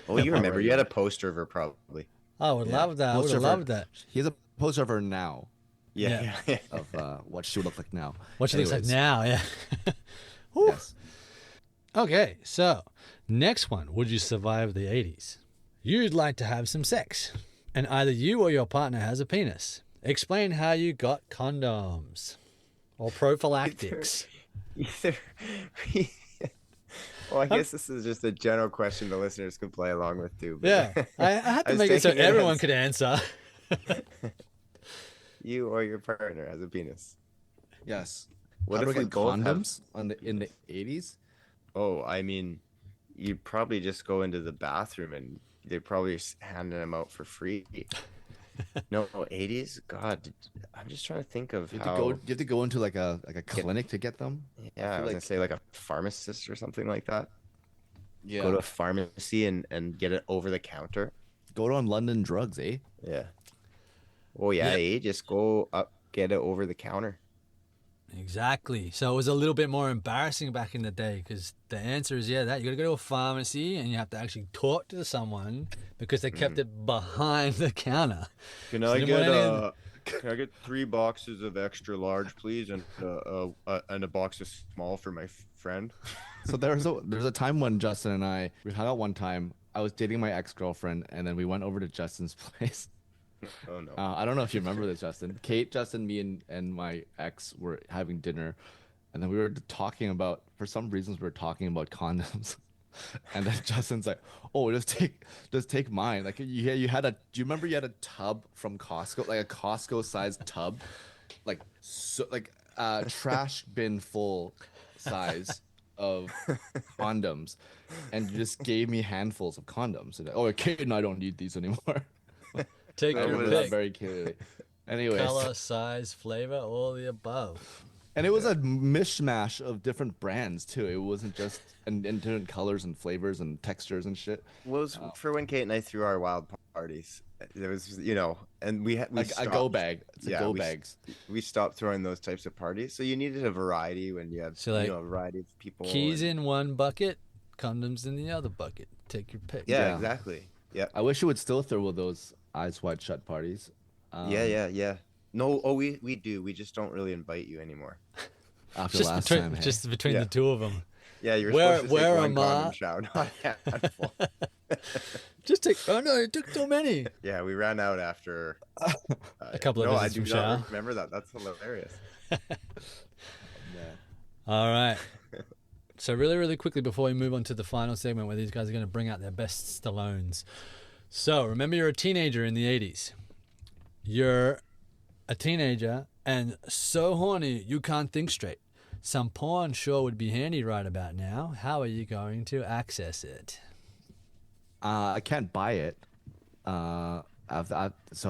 Oh, you remember. You had a poster of her probably. I would love that. I would have loved that. He has a poster of her now. Yeah. Of what she would look like now. What she looks like now, yeah. Yes. Okay, so next one. Would you survive the 80s? You'd like to have some sex, and either you or your partner has a penis. Explain how you got condoms or prophylactics. Well, I guess this is just a general question the listeners could play along with too. Yeah, I had to make it so everyone could answer. You or your partner has a penis. Yes. What How if do we get both condoms in the 80s? Oh, I mean, you'd probably just go into the bathroom and they're probably handing them out for free. No, 80s? God, I'm just trying to think of You how... have to go into like a clinic to get them? Yeah, I was going to say like a pharmacist or something like that. Yeah. Go to a pharmacy and get it over the counter. Go on London Drugs, eh? Yeah. Oh, yeah, just go up, get it over the counter. Exactly. So it was a little bit more embarrassing back in the day because the answer is that you got to go to a pharmacy and you have to actually talk to someone because they kept it behind the counter. Can I get 3 boxes of extra large, please, and a box of small for my friend? So there's a time when Justin and we hung out one time. I was dating my ex-girlfriend, and then we went over to Justin's place. Oh no! I don't know if you remember this, Justin. Kate, Justin, me, and my ex were having dinner, and then we were talking about, for some reasons, we were talking about condoms. And then Justin's like, "Oh, just take mine." Like you had do you remember you had a tub from Costco, like a Costco-sized tub, like trash bin full size of condoms, and you just gave me handfuls of condoms. And Kate and I don't need these anymore. Take I your remember that pick. very clearly. Anyways, Color, size, flavor, all the above. and it was a mishmash of different brands too. It wasn't just in different colors and flavors and textures and shit. Well, it was for when Kate and I threw our wild parties. There was, and we Like stopped. a go bag. It's a go we, bags. We stopped throwing those types of parties, so you needed a variety when you have a variety of people. Keys in one bucket, condoms in the other bucket. Take your pick. Yeah, exactly. Yeah. I wish you would still throw those eyes wide shut parties. Yeah. No, we do. We just don't really invite you anymore. After last time, hey. Just between the two of them. Yeah, you're supposed to take one am I? condom shower, not a handful. Just take. Oh no, it took so many. Yeah, we ran out after A couple of visits I do from not Shao. remember that. That's hilarious. All right. So really, really quickly before we move on to the final segment where these guys are going to bring out their best Stallones. So remember, you're a teenager in the 80s. You're a teenager and so horny you can't think straight. Some porn sure would be handy right about now. How are you going to access it? I can't buy it. So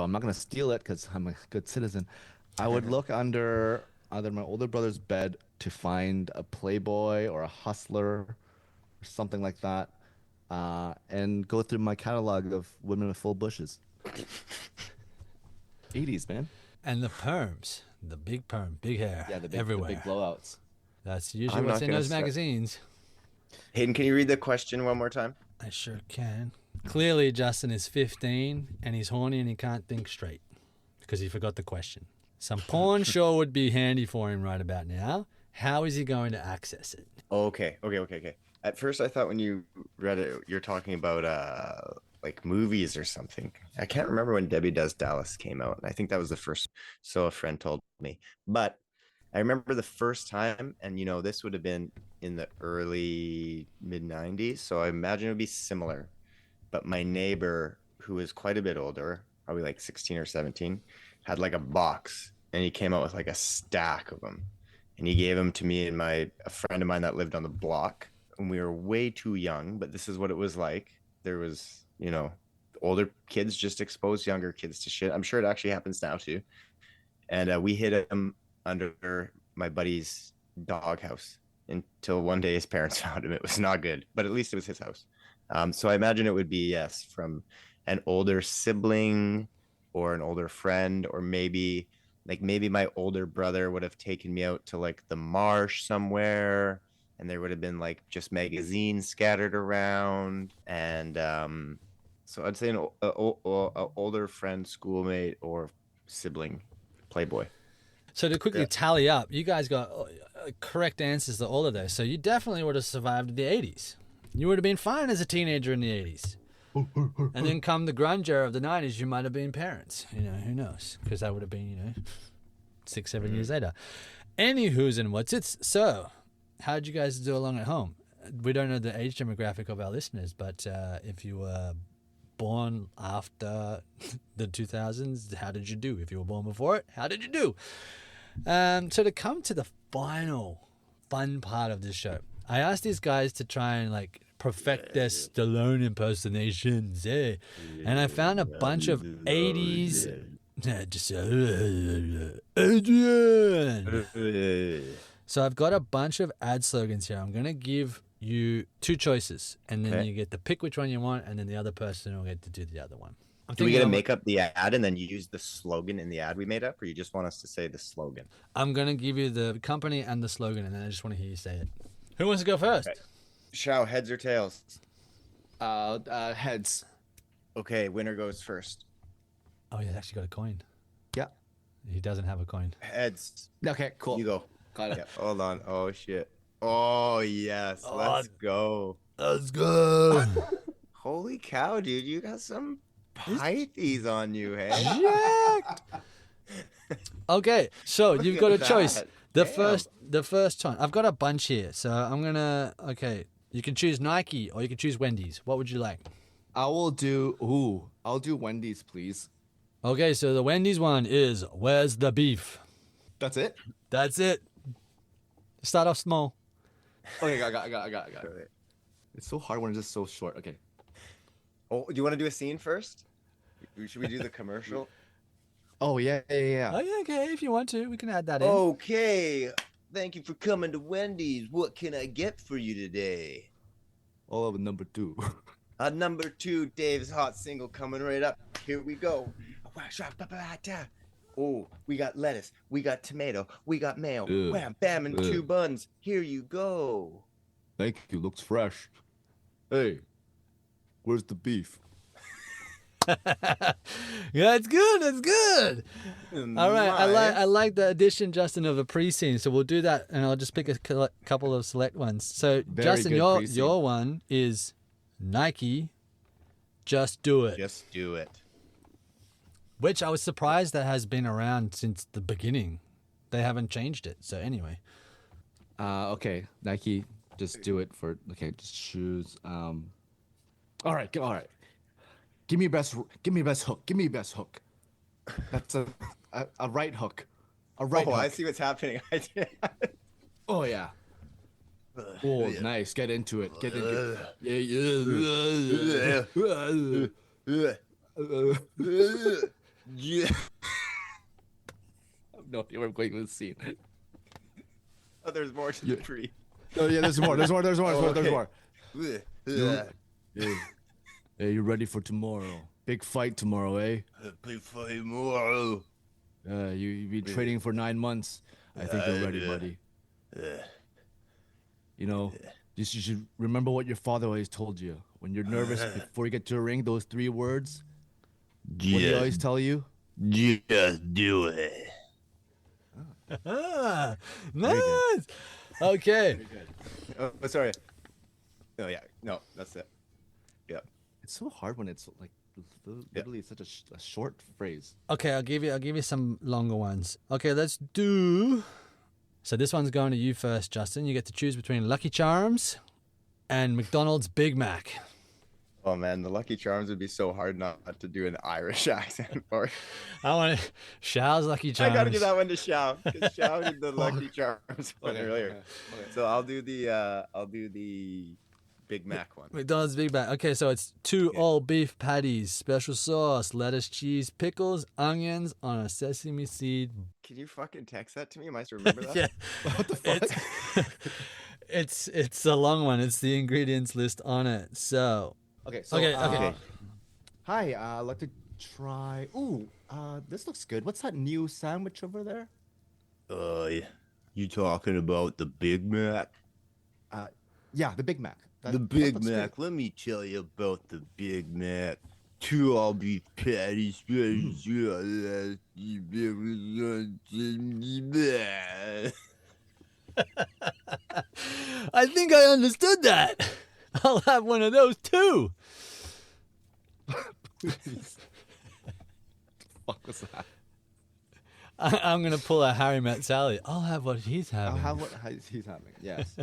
I'm not gonna steal it because I'm a good citizen. I would look under either my older brother's bed to find a Playboy or a Hustler or something like that, and go through my catalog of women with full bushes. 80s, man. And the perms, the big perm, big hair, Yeah, the everywhere. big blowouts. That's usually I'm what's not in gonna those magazines. Hayden, can you read the question one more time? I sure can. Clearly, Justin is 15 and he's horny and he can't think straight because he forgot the question. Some porn sure would be handy for him right about now. How is he going to access it? Okay. At first, I thought when you read it, you're talking about like movies or something. I can't remember when Debbie Does Dallas came out, and I think that was the first. So a friend told me, but I remember the first time, and this would have been in the early mid '90s, so I imagine it would be similar. But my neighbor, who was quite a bit older, probably like 16 or 17, had like a box, and he came out with like a stack of them, and he gave them to me and a friend of mine that lived on the block. And we were way too young, but this is what it was like. There was, older kids just expose younger kids to shit. I'm sure it actually happens now too. And we hid him under my buddy's doghouse until one day his parents found him. It was not good, but at least it was his house. So I imagine it would be, yes, from an older sibling or an older friend, or maybe my older brother would have taken me out to like the marsh somewhere, and there would have been like just magazines scattered around. And so I'd say an older friend, schoolmate, or sibling Playboy. So to quickly tally up, you guys got correct answers to all of those. So you definitely would have survived the 80s. You would have been fine as a teenager in the 80s. And then come the grunge era of the 90s, you might have been parents. Who knows? Because that would have been, 6-7 years later. Any who's and what's it's. So, how did you guys do along at home? We don't know the age demographic of our listeners, but if you were born after the 2000s, how did you do? If you were born before it, how did you do? So to come to the final fun part of this show, I asked these guys to try and perfect their Stallone impersonations, and I found a bunch of 80s. Just Adrian. So I've got a bunch of ad slogans here. I'm gonna give you two choices, and then you get to pick which one you want, and then the other person will get to do the other one. Do we get to make up the ad and then you use the slogan in the ad we made up, or you just want us to say the slogan? I'm gonna give you the company and the slogan, and then I just want to hear you say it. Who wants to go first? Okay. Shao, heads or tails? Heads. Okay, winner goes first. Oh, he's actually got a coin. Yeah. He doesn't have a coin. Heads. Okay, cool. You go. Got it. Yeah, hold on. Oh, shit. Oh, yes. Let's go. Let's go. Holy cow, dude. You got some Pythes on you, hey? Jacked. Okay, so Look you've got a at choice. that. The Damn. first time. I've got a bunch here, so I'm gonna. Okay, you can choose Nike or you can choose Wendy's. What would you like? I'll do Wendy's, please. Okay, so the Wendy's one is where's the beef? That's it? That's it. Start off small. Okay, I got it. It's so hard when it's just so short. Okay. Oh, do you want to do a scene first? Should we do the commercial? Oh, yeah. Oh yeah, okay. If you want to, we can add that in. Okay. Thank you for coming to Wendy's. What can I get for you today? All of number 2. Number 2, Dave's hot single coming right up. Here we go. Oh, we got lettuce, we got tomato, we got mayo. Wham, bam, and 2 buns. Here you go. Thank you. Looks fresh. Hey, where's the beef? Yeah, it's good. It's good. All right, I like the addition, Justin, of a pre-scene. So we'll do that, and I'll just pick a couple of select ones. So Very Justin, good your one is Nike. Just do it. Just do it. Which I was surprised that has been around since the beginning. They haven't changed it. So anyway. Okay, Nike, just do it for. Okay, just choose. All right. Give me best hook. That's a right hook. A right hook. I see what's happening. Oh yeah. Oh, nice. Get into it. Get into it. Yeah. No, you were going with the scene. Oh, there's more to the tree. Oh yeah, there's more. There's more. There's more. Oh, There's okay. more. Hey, you ready for tomorrow? Big fight tomorrow, eh? Big fight tomorrow. You've been training for 9 months. I think you're ready, buddy. You know, you should remember what your father always told you. When you're nervous before you get to a ring, those 3 words. What do you always tell you? Just do it. Nice. Okay. Oh, sorry. Oh yeah, no, that's it. Yeah. It's so hard when it's like literally such a short phrase. Okay, I'll give you some longer ones. Okay, let's do. So this one's going to you first, Justin. You get to choose between Lucky Charms and McDonald's Big Mac. Oh man, the Lucky Charms would be so hard not to do an Irish accent for. I want to. Shao's Lucky Charms. I gotta give that one to Shao because Shao did the Lucky Charms one earlier. Okay. So I'll do the Big Mac one. McDonald's Big Mac. Okay, so it's 2 all beef patties, special sauce, lettuce, cheese, pickles, onions on a sesame seed. Can you fucking text that to me? Am I supposed to remember that? Yeah. What the fuck? It's a long one. It's the ingredients list on it. So Okay. So, okay. Hi. I'd like to try. Ooh. This looks good. What's that new sandwich over there? You talking about the Big Mac? Yeah, the Big Mac. The Big looks Mac. good. Let me tell you about the Big Mac. 2 all beef patties, special sauce. I think I understood that. I'll have one of those too. Fuck was that? I'm gonna pull a Harry Met Sally. I'll have what he's having. I'll have what he's having. Yes.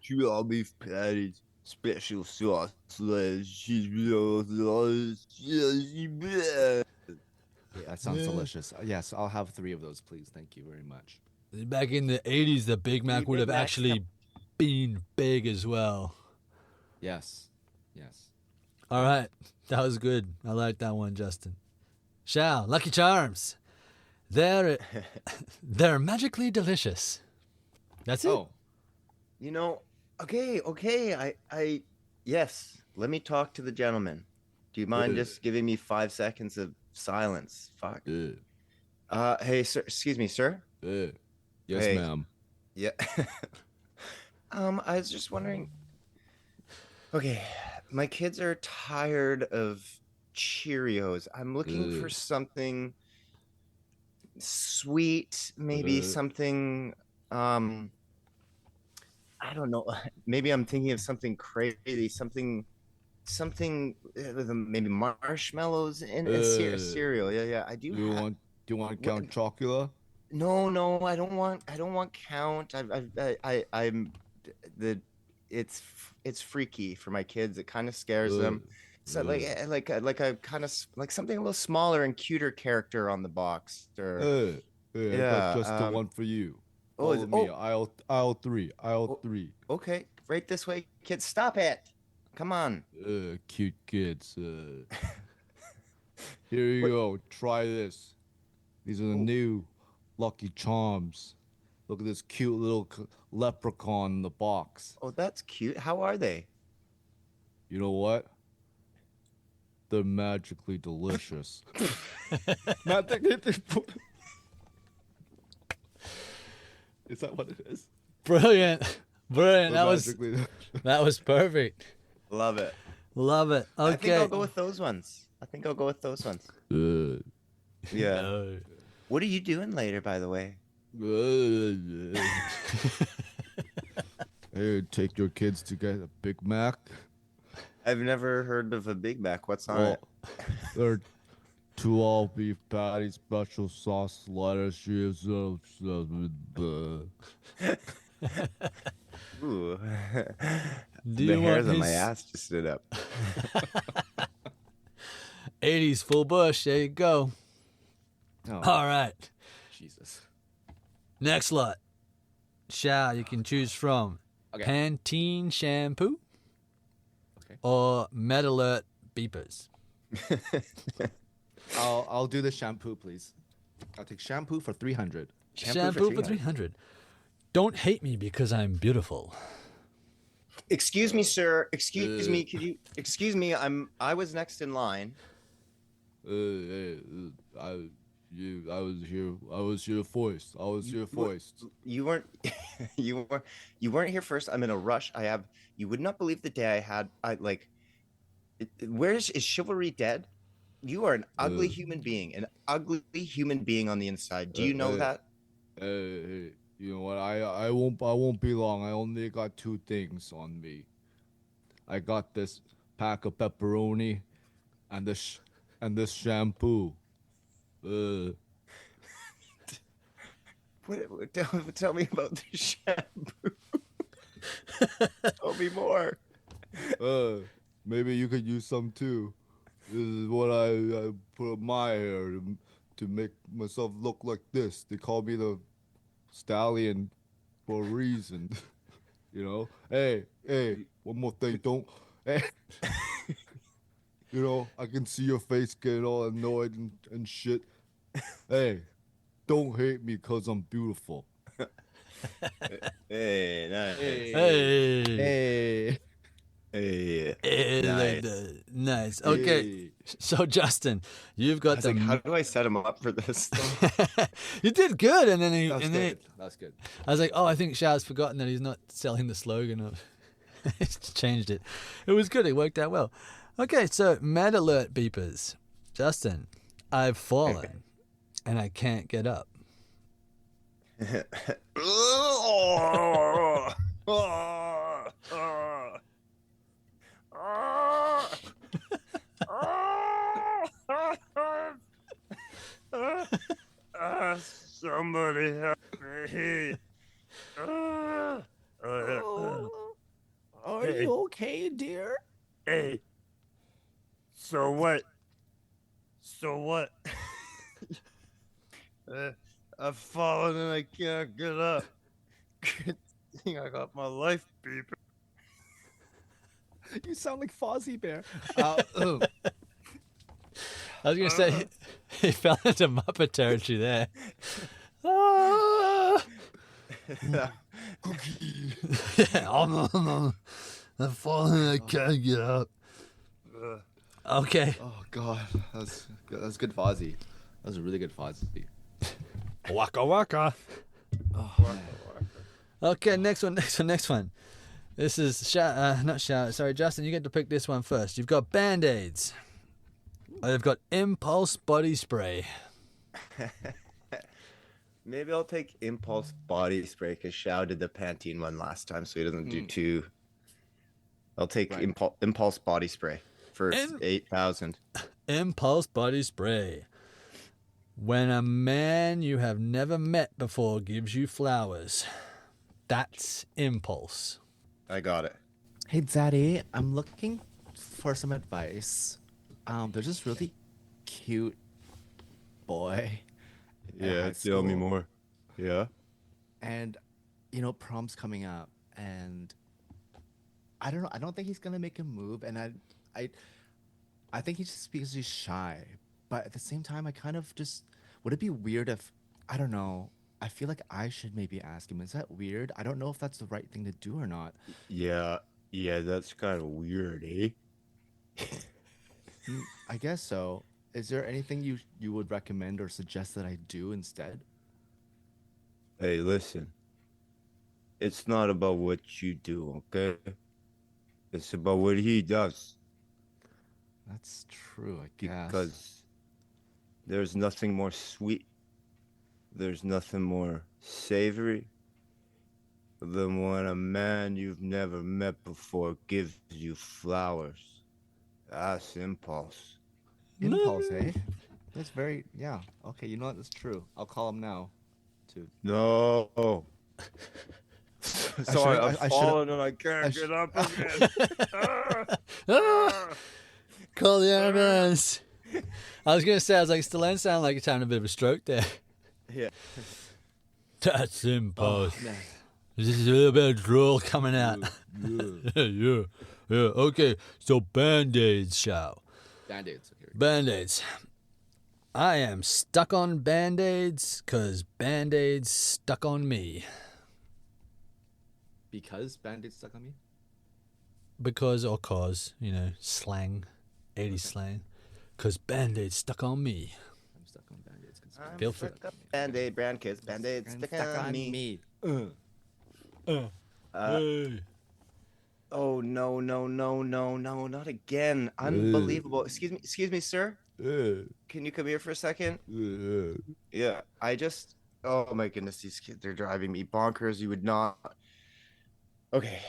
2 all beef patties, special sauce, lettuce, cheese, Yeah, that sounds delicious. Yes, I'll have 3 of those, please. Thank you very much. Back in the 80s, the Big Mac would have actually been big as well. Yes. Yes. All right, that was good. I like that one, Justin. Shao, Lucky Charms. They're magically delicious. That's it. Oh, you know, okay. I yes. Let me talk to the gentleman. Do you mind just giving me 5 seconds of silence? Fuck. Hey, sir. Excuse me, sir. Yes, Hey. ma'am. Yeah. I was just wondering. Okay, my kids are tired of Cheerios. I'm looking for something sweet, maybe something. I don't know. Maybe I'm thinking of something crazy, something with maybe marshmallows in cereal. Yeah. I do. Do you want Count Chocula? No, I don't want Count. It's freaky for my kids. It kind of scares them. So like a kind of like something a little smaller and cuter character on the box. Or I got just the one for you. Follow me. Aisle 3. Aisle 3. Okay, right this way, kids. Stop it. Come on. Cute kids. Here you go. Try this. These are the new Lucky Charms. Look at this cute little leprechaun in the box. Oh, that's cute. How are they? You know what? They're magically delicious. Is that what it is? Brilliant. They're That was perfect. Love it. Love it. Okay. I think I'll go with those ones. Yeah. No. What are you doing later, by the way? Hey, take your kids to get a Big Mac. I've never heard of a Big Mac. What's on it? They're 2 all beef patties, special sauce, lettuce, cheese. Ooh. The hairs on my ass just stood up. 80s full bush. There you go. Oh, All right. Jesus. Next lot. Shao, you can choose from Okay. Pantene shampoo Okay. or Med Alert beepers. I'll do the shampoo, please. I'll take shampoo for 300. Shampoo for 300. Don't hate me because I'm beautiful. Excuse me, sir. Excuse me. Could you excuse me? I was next in line. I was here first. You weren't you weren't here first. I'm in a rush. You would not believe the day I had. Is chivalry dead? You are an ugly human being, on the inside. Do you know that? Hey, you know what? I won't be long. I only got 2 things on me. I got this pack of pepperoni, and this shampoo. Tell me about the shampoo. Tell me more. Maybe you could use some too. This is what I put on my hair to make myself look like this. They call me the stallion for a reason. You know? Hey, one more thing. Don't. Hey. You know, I can see your face getting all annoyed and shit. Hey, don't hate me because I'm beautiful. Hey, nice. Hey. Nice. Nice. Okay. Hey. So, Justin, you've got the. How do I set him up for this? You did good, and then he. That's good. I was like, oh, I think Shao's forgotten that he's not selling the slogan of. He's changed it. It was good. It worked out well. Okay, so Med Alert beepers. Justin, I've fallen, and I can't get up. Somebody help me. Are you okay, dear? Hey. So what? I've fallen and I can't get up. Good thing I got my life beeper. You sound like Fozzie Bear. I was going to say, he fell into Muppet territory there. Cookie. I'm falling, I can't get up. Okay. Oh God, that's good Fozzie. That was a really good Fozzie. Waka waka. Oh, Okay, next one. This is not Shao. Sorry, Justin, you get to pick this one first. You've got Band-Aids. They've got Impulse Body Spray. Maybe I'll take Impulse Body Spray because Shao did the Pantene one last time, so he doesn't do 2. I'll take Impulse Body Spray for 8,000. Impulse Body Spray. When a man you have never met before gives you flowers, that's impulse. I got it. Hey, Daddy, I'm looking for some advice. There's this really cute boy. Yeah, tell me more. Yeah. And, prom's coming up, and I don't know. I don't think he's gonna make a move, and I think he's just because he's shy. But at the same time, I kind of just would it be weird if I don't know. I feel like I should maybe ask him. Is that weird? I don't know if that's the right thing to do or not. Yeah, that's kind of weird, eh? I guess so. Is there anything you would recommend or suggest that I do instead? Hey, listen. It's not about what you do, okay? It's about what he does. That's true, I guess. Because there's nothing more sweet, there's nothing more savory than when a man you've never met before gives you flowers. That's impulse. Impulse, eh? That's very, yeah. Okay, you know what? That's true. I'll call him now. No. Sorry, I've fallen and I can't get up again. Call the ambulance. I was going to say, Stallone sounded like he's having a bit of a stroke there. Yeah. That's impulse. Man. There's just a little bit of drool coming out. Yeah. Yeah. Okay, so Band-Aids, Shao. Band-Aids. Okay. Band-Aids. I am stuck on Band-Aids because Band-Aids stuck on me. Because Band-Aids stuck on me? Because or cause, slang, 80s slang. Because Band-Aids stuck on me. I'm stuck on Band-Aids. I'm Feel free. stuck on Band-Aid brand kids. Band-Aid stuck on me. Hey. Oh no, not again. Unbelievable. Excuse me, sir. Yeah. Can you come here for a second? Yeah. Yeah, oh my goodness, these kids, they're driving me bonkers. You would not. Okay,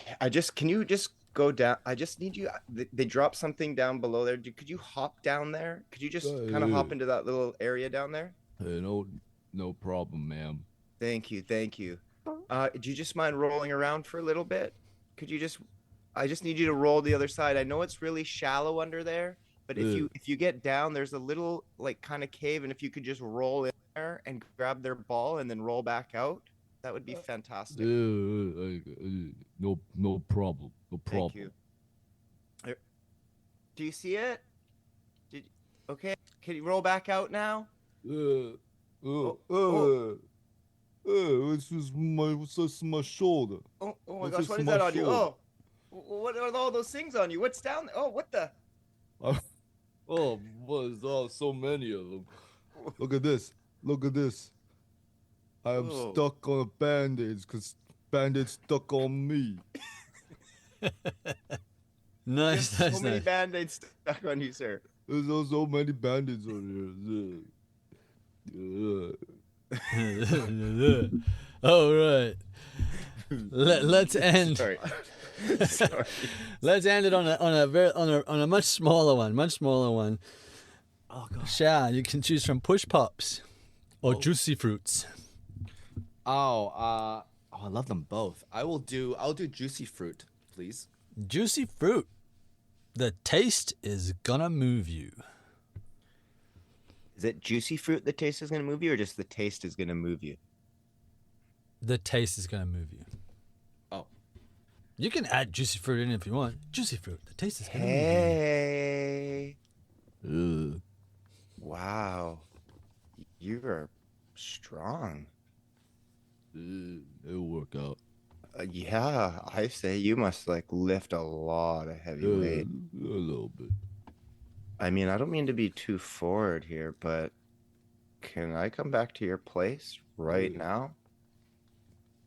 can you just go down? I just need you. They dropped something down below there. Could you hop down there? Could you just kind of hop into that little area down there? Hey, no problem, ma'am. Thank you. Do you just mind rolling around for a little bit? I just need you to roll the other side. I know it's really shallow under there, but if you get down, there's a little like kind of cave, and if you could just roll in there and grab their ball and then roll back out, that would be fantastic. No problem. No problem. Thank you. Do you see it? Okay. Can you roll back out now? It's just my shoulder. Oh my gosh, what is that on you? Oh, what are all those things on you? What's down there? Oh, what the? So many of them. Look at this. I am stuck on a Band-Aids because Band-Aids stuck on me. Nice. So many Band-Aids stuck on you, sir. There's so many Band-Aids on here. All right. Let's end. Sorry. Let's end it on a much smaller one. Oh god. Shao, you can choose from push pops or juicy fruits. I love them both. I'll do juicy fruit, please. Juicy fruit. The taste is gonna move you. Is it juicy fruit the taste is going to move you, or just the taste is going to move you? The taste is gonna move you. Oh. You can add juicy fruit in if you want. Juicy fruit. The taste is gonna move you. Wow. You are strong. It'll work out. Yeah, I say you must lift a lot of heavy weight. A little bit. I mean, I don't mean to be too forward here, but can I come back to your place right now?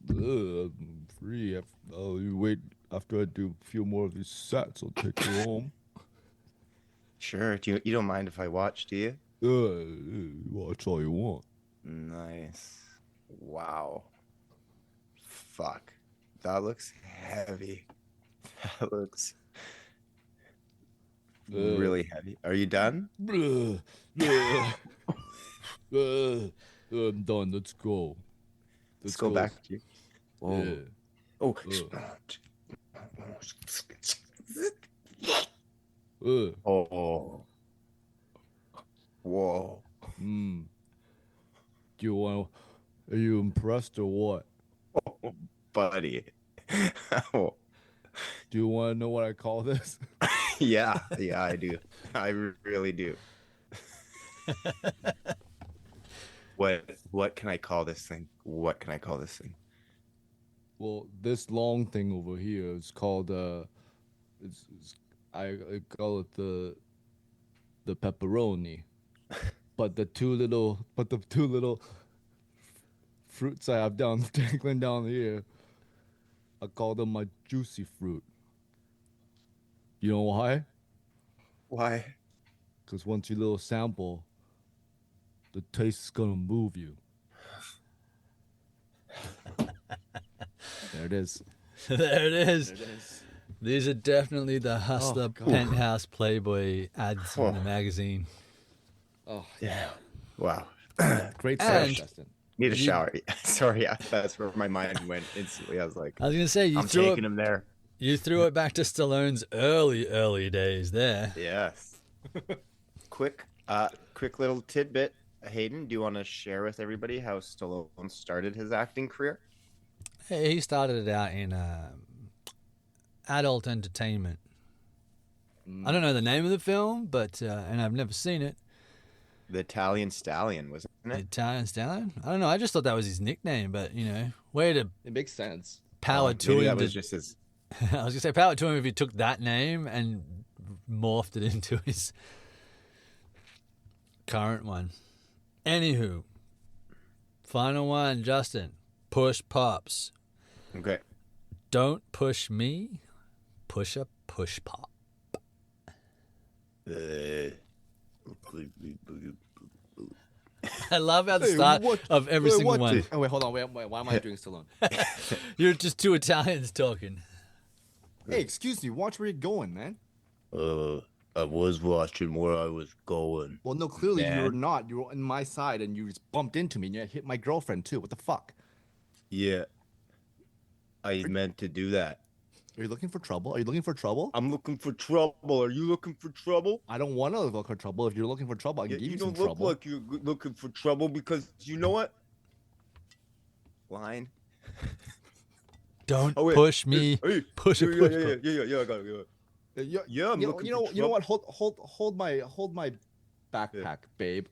I'm free. You wait after I do a few more of these sets. I'll take you home. Sure. You don't mind if I watch, do you? Watch all you want. Nice. Wow. Fuck. That looks heavy. That looks really heavy. Are you done? I'm done. Let's go. Let's go back to you. Oh. Yeah. Oh. Oh. Whoa. Are you impressed or what? Oh, buddy. Oh. Do you want to know what I call this? Yeah, I do. I really do. What can I call this thing? Well, this long thing over here is called I call it the pepperoni. but the two little fruits I have dangling down here, I call them my juicy fruit. You know why? Why? Because once you little sample, the taste is gonna move you. There it is. There it is. These are definitely the Hustler Penthouse Playboy ads in the magazine. Oh yeah! Wow. Great stuff, Justin. Need a shower. Sorry, that's where my mind went instantly. I was gonna say I'm taking him there. You threw it back to Stallone's early days there. Yes. Quick little tidbit. Hayden, do you want to share with everybody how Stallone started his acting career? He started it out in adult entertainment. I don't know the name of the film, but and I've never seen it. The Italian Stallion, wasn't The it? Italian Stallion? I don't know. I just thought that was his nickname, but way to It makes sense. power to Maybe him. that was just his. I was gonna say power to him if he took that name and morphed it into his current one. Anywho, final one, Justin. Push pops. Okay. Don't push me. Push a push pop. I love how the start of every single one. Oh, wait, hold on. Wait, why am I doing Stallone? You're just two Italians talking. Hey, excuse me. Watch where you're going, man. I was watching where I was going. Well, no, clearly Man. you're not. You were on my side and you just bumped into me and you hit my girlfriend too. What the fuck? Yeah. I meant to do that. Are you looking for trouble? Are you looking for trouble? I'm looking for trouble. Are you looking for trouble? I don't want to look for trouble. If you're looking for trouble, I can Yeah, give you you some don't look trouble. like you're looking for trouble because you know what? Line. Don't Oh, wait. push me. Hey, Push a yeah, push yeah, pop. yeah, I got it. Yeah, I'm looking you know for what? Hold my backpack, babe.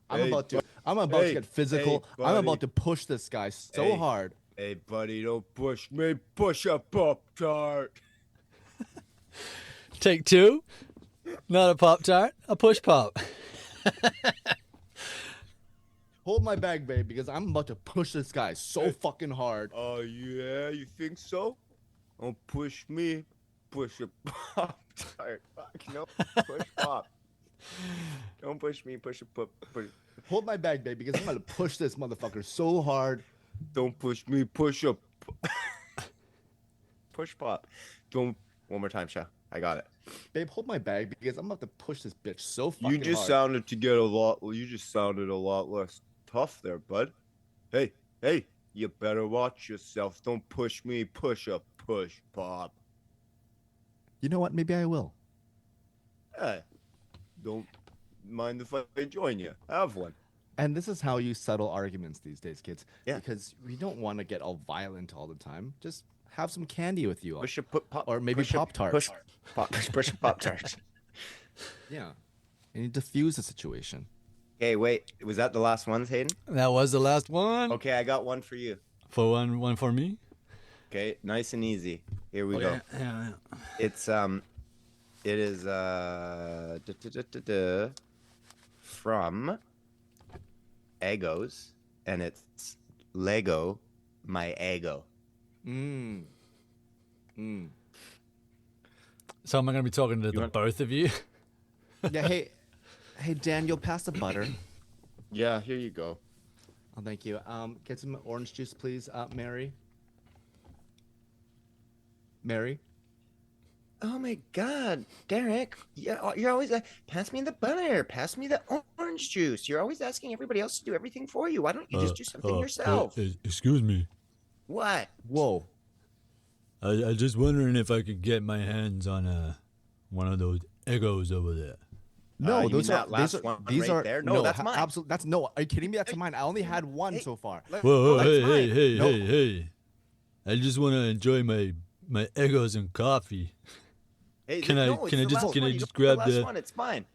I'm Hey, about to hey, get physical. hey, I'm buddy. about to push this guy so Hey. hard. Hey, buddy, don't push me. Push a Pop-Tart. Take two. Not a Pop Tart, a push pop. Hold my bag, babe, because I'm about to push this guy so fucking hard. Oh, yeah, you think so? Don't push me. Push a Pop-Tart. Fuck, no. Push Pop. Don't push me. Push a Pop. Hold my bag, babe, because I'm about to push this motherfucker so hard. Don't push me. Push a. Push pop. Don't. One more time, Shao. I got it. Babe, hold my bag because I'm about to push this bitch so fucking You just hard. sounded to get a lot. You just sounded a lot less tough there, bud. Hey, you better watch yourself. Don't push me. Push a push pop. You know what? Maybe I will. Hey, don't mind if I join you. Have one. And this is how you settle arguments these days, kids. Yeah. Because we don't want to get all violent all the time. Just have some candy with you. Push a pop. Or maybe push a- Pop-Tarts. Push a pop tart. Yeah. And you diffuse the situation. Okay, wait. Was that the last ones, Hayden? That was the last one. Okay, I got one for you. For one for me. Okay, nice and easy. Here we Okay. go. Yeah. It's it is from Egos, and it's Lego, my ego. So am I going to be talking to the want- both of you? Yeah, hey Dan, you'll pass the butter. Yeah, here you go. Oh, thank you. Get some orange juice, please, Mary. Mary? Oh my God, Derek! You're always pass me the butter, pass me the orange juice. You're always asking everybody else to do everything for you. Why don't you just do something yourself? Excuse me. What? Whoa. I just wondering if I could get my hands on one of those egos over there. No, you those mean are that last one these right are there? No, that's mine. Absolutely, that's no. Are you kidding me? That's mine. I only had one so far. Whoa, that's hey, mine. hey. I just want to enjoy my egos and coffee. Hey, Can I- no, it's can I the just- last can I one. You just don't get grab the the- last one? It's mine.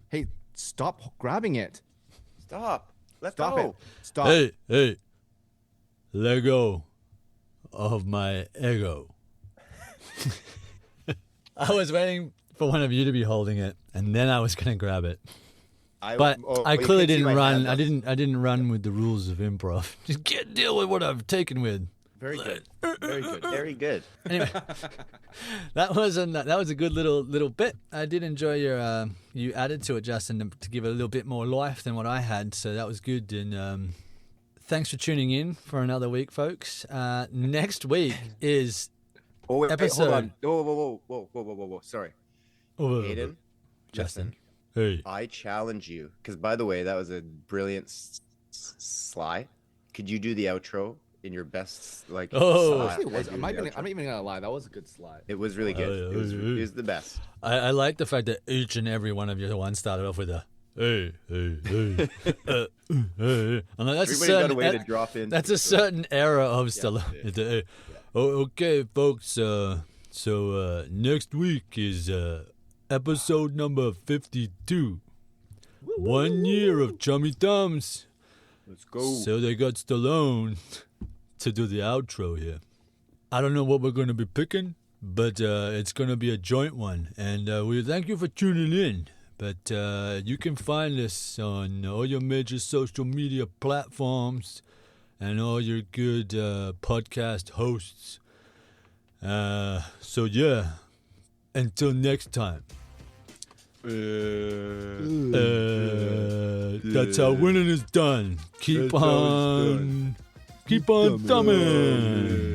Hey, stop grabbing it. Stop. Let Stop go. it. Stop. Hey. Let go of my ego. I was waiting for one of you to be holding it, and then I was going to grab it. But I you clearly can't see didn't my run. hand, I didn't run with the rules of improv. Just can't deal with what I've taken with. Very good. Very good. Very good. Anyway, that was a good little bit. I did enjoy your you added to it, Justin, to give it a little bit more life than what I had. So that was good. And thanks for tuning in for another week, folks. Next week is Oh, wait, Episode- hold on. Whoa. Sorry. Hayden, Justin. Hey, I challenge you, because by the way, that was a brilliant sly. Could you do the outro in your best Oh. style? Actually, it was, Do I'm the not outro. even gonna lie. That was a good slide. It was really good. yeah, It was the best. I like the fact that each and every one of your ones started off with a hey, hey, hey, hey. I'm like, that's Everybody's a got a certain, way to drop in. that's a certain era of Stallone. yeah. Oh, okay, folks. So next week is episode number 52. 1 year of Chummy Thumbs. Let's go. So they got Stallone to do the outro here. I don't know what we're going to be picking, but it's going to be a joint one. And we thank you for tuning in. But you can find us on all your major social media platforms and all your good podcast hosts. So yeah, until next time. That's how winning is done. Keep on thumbing.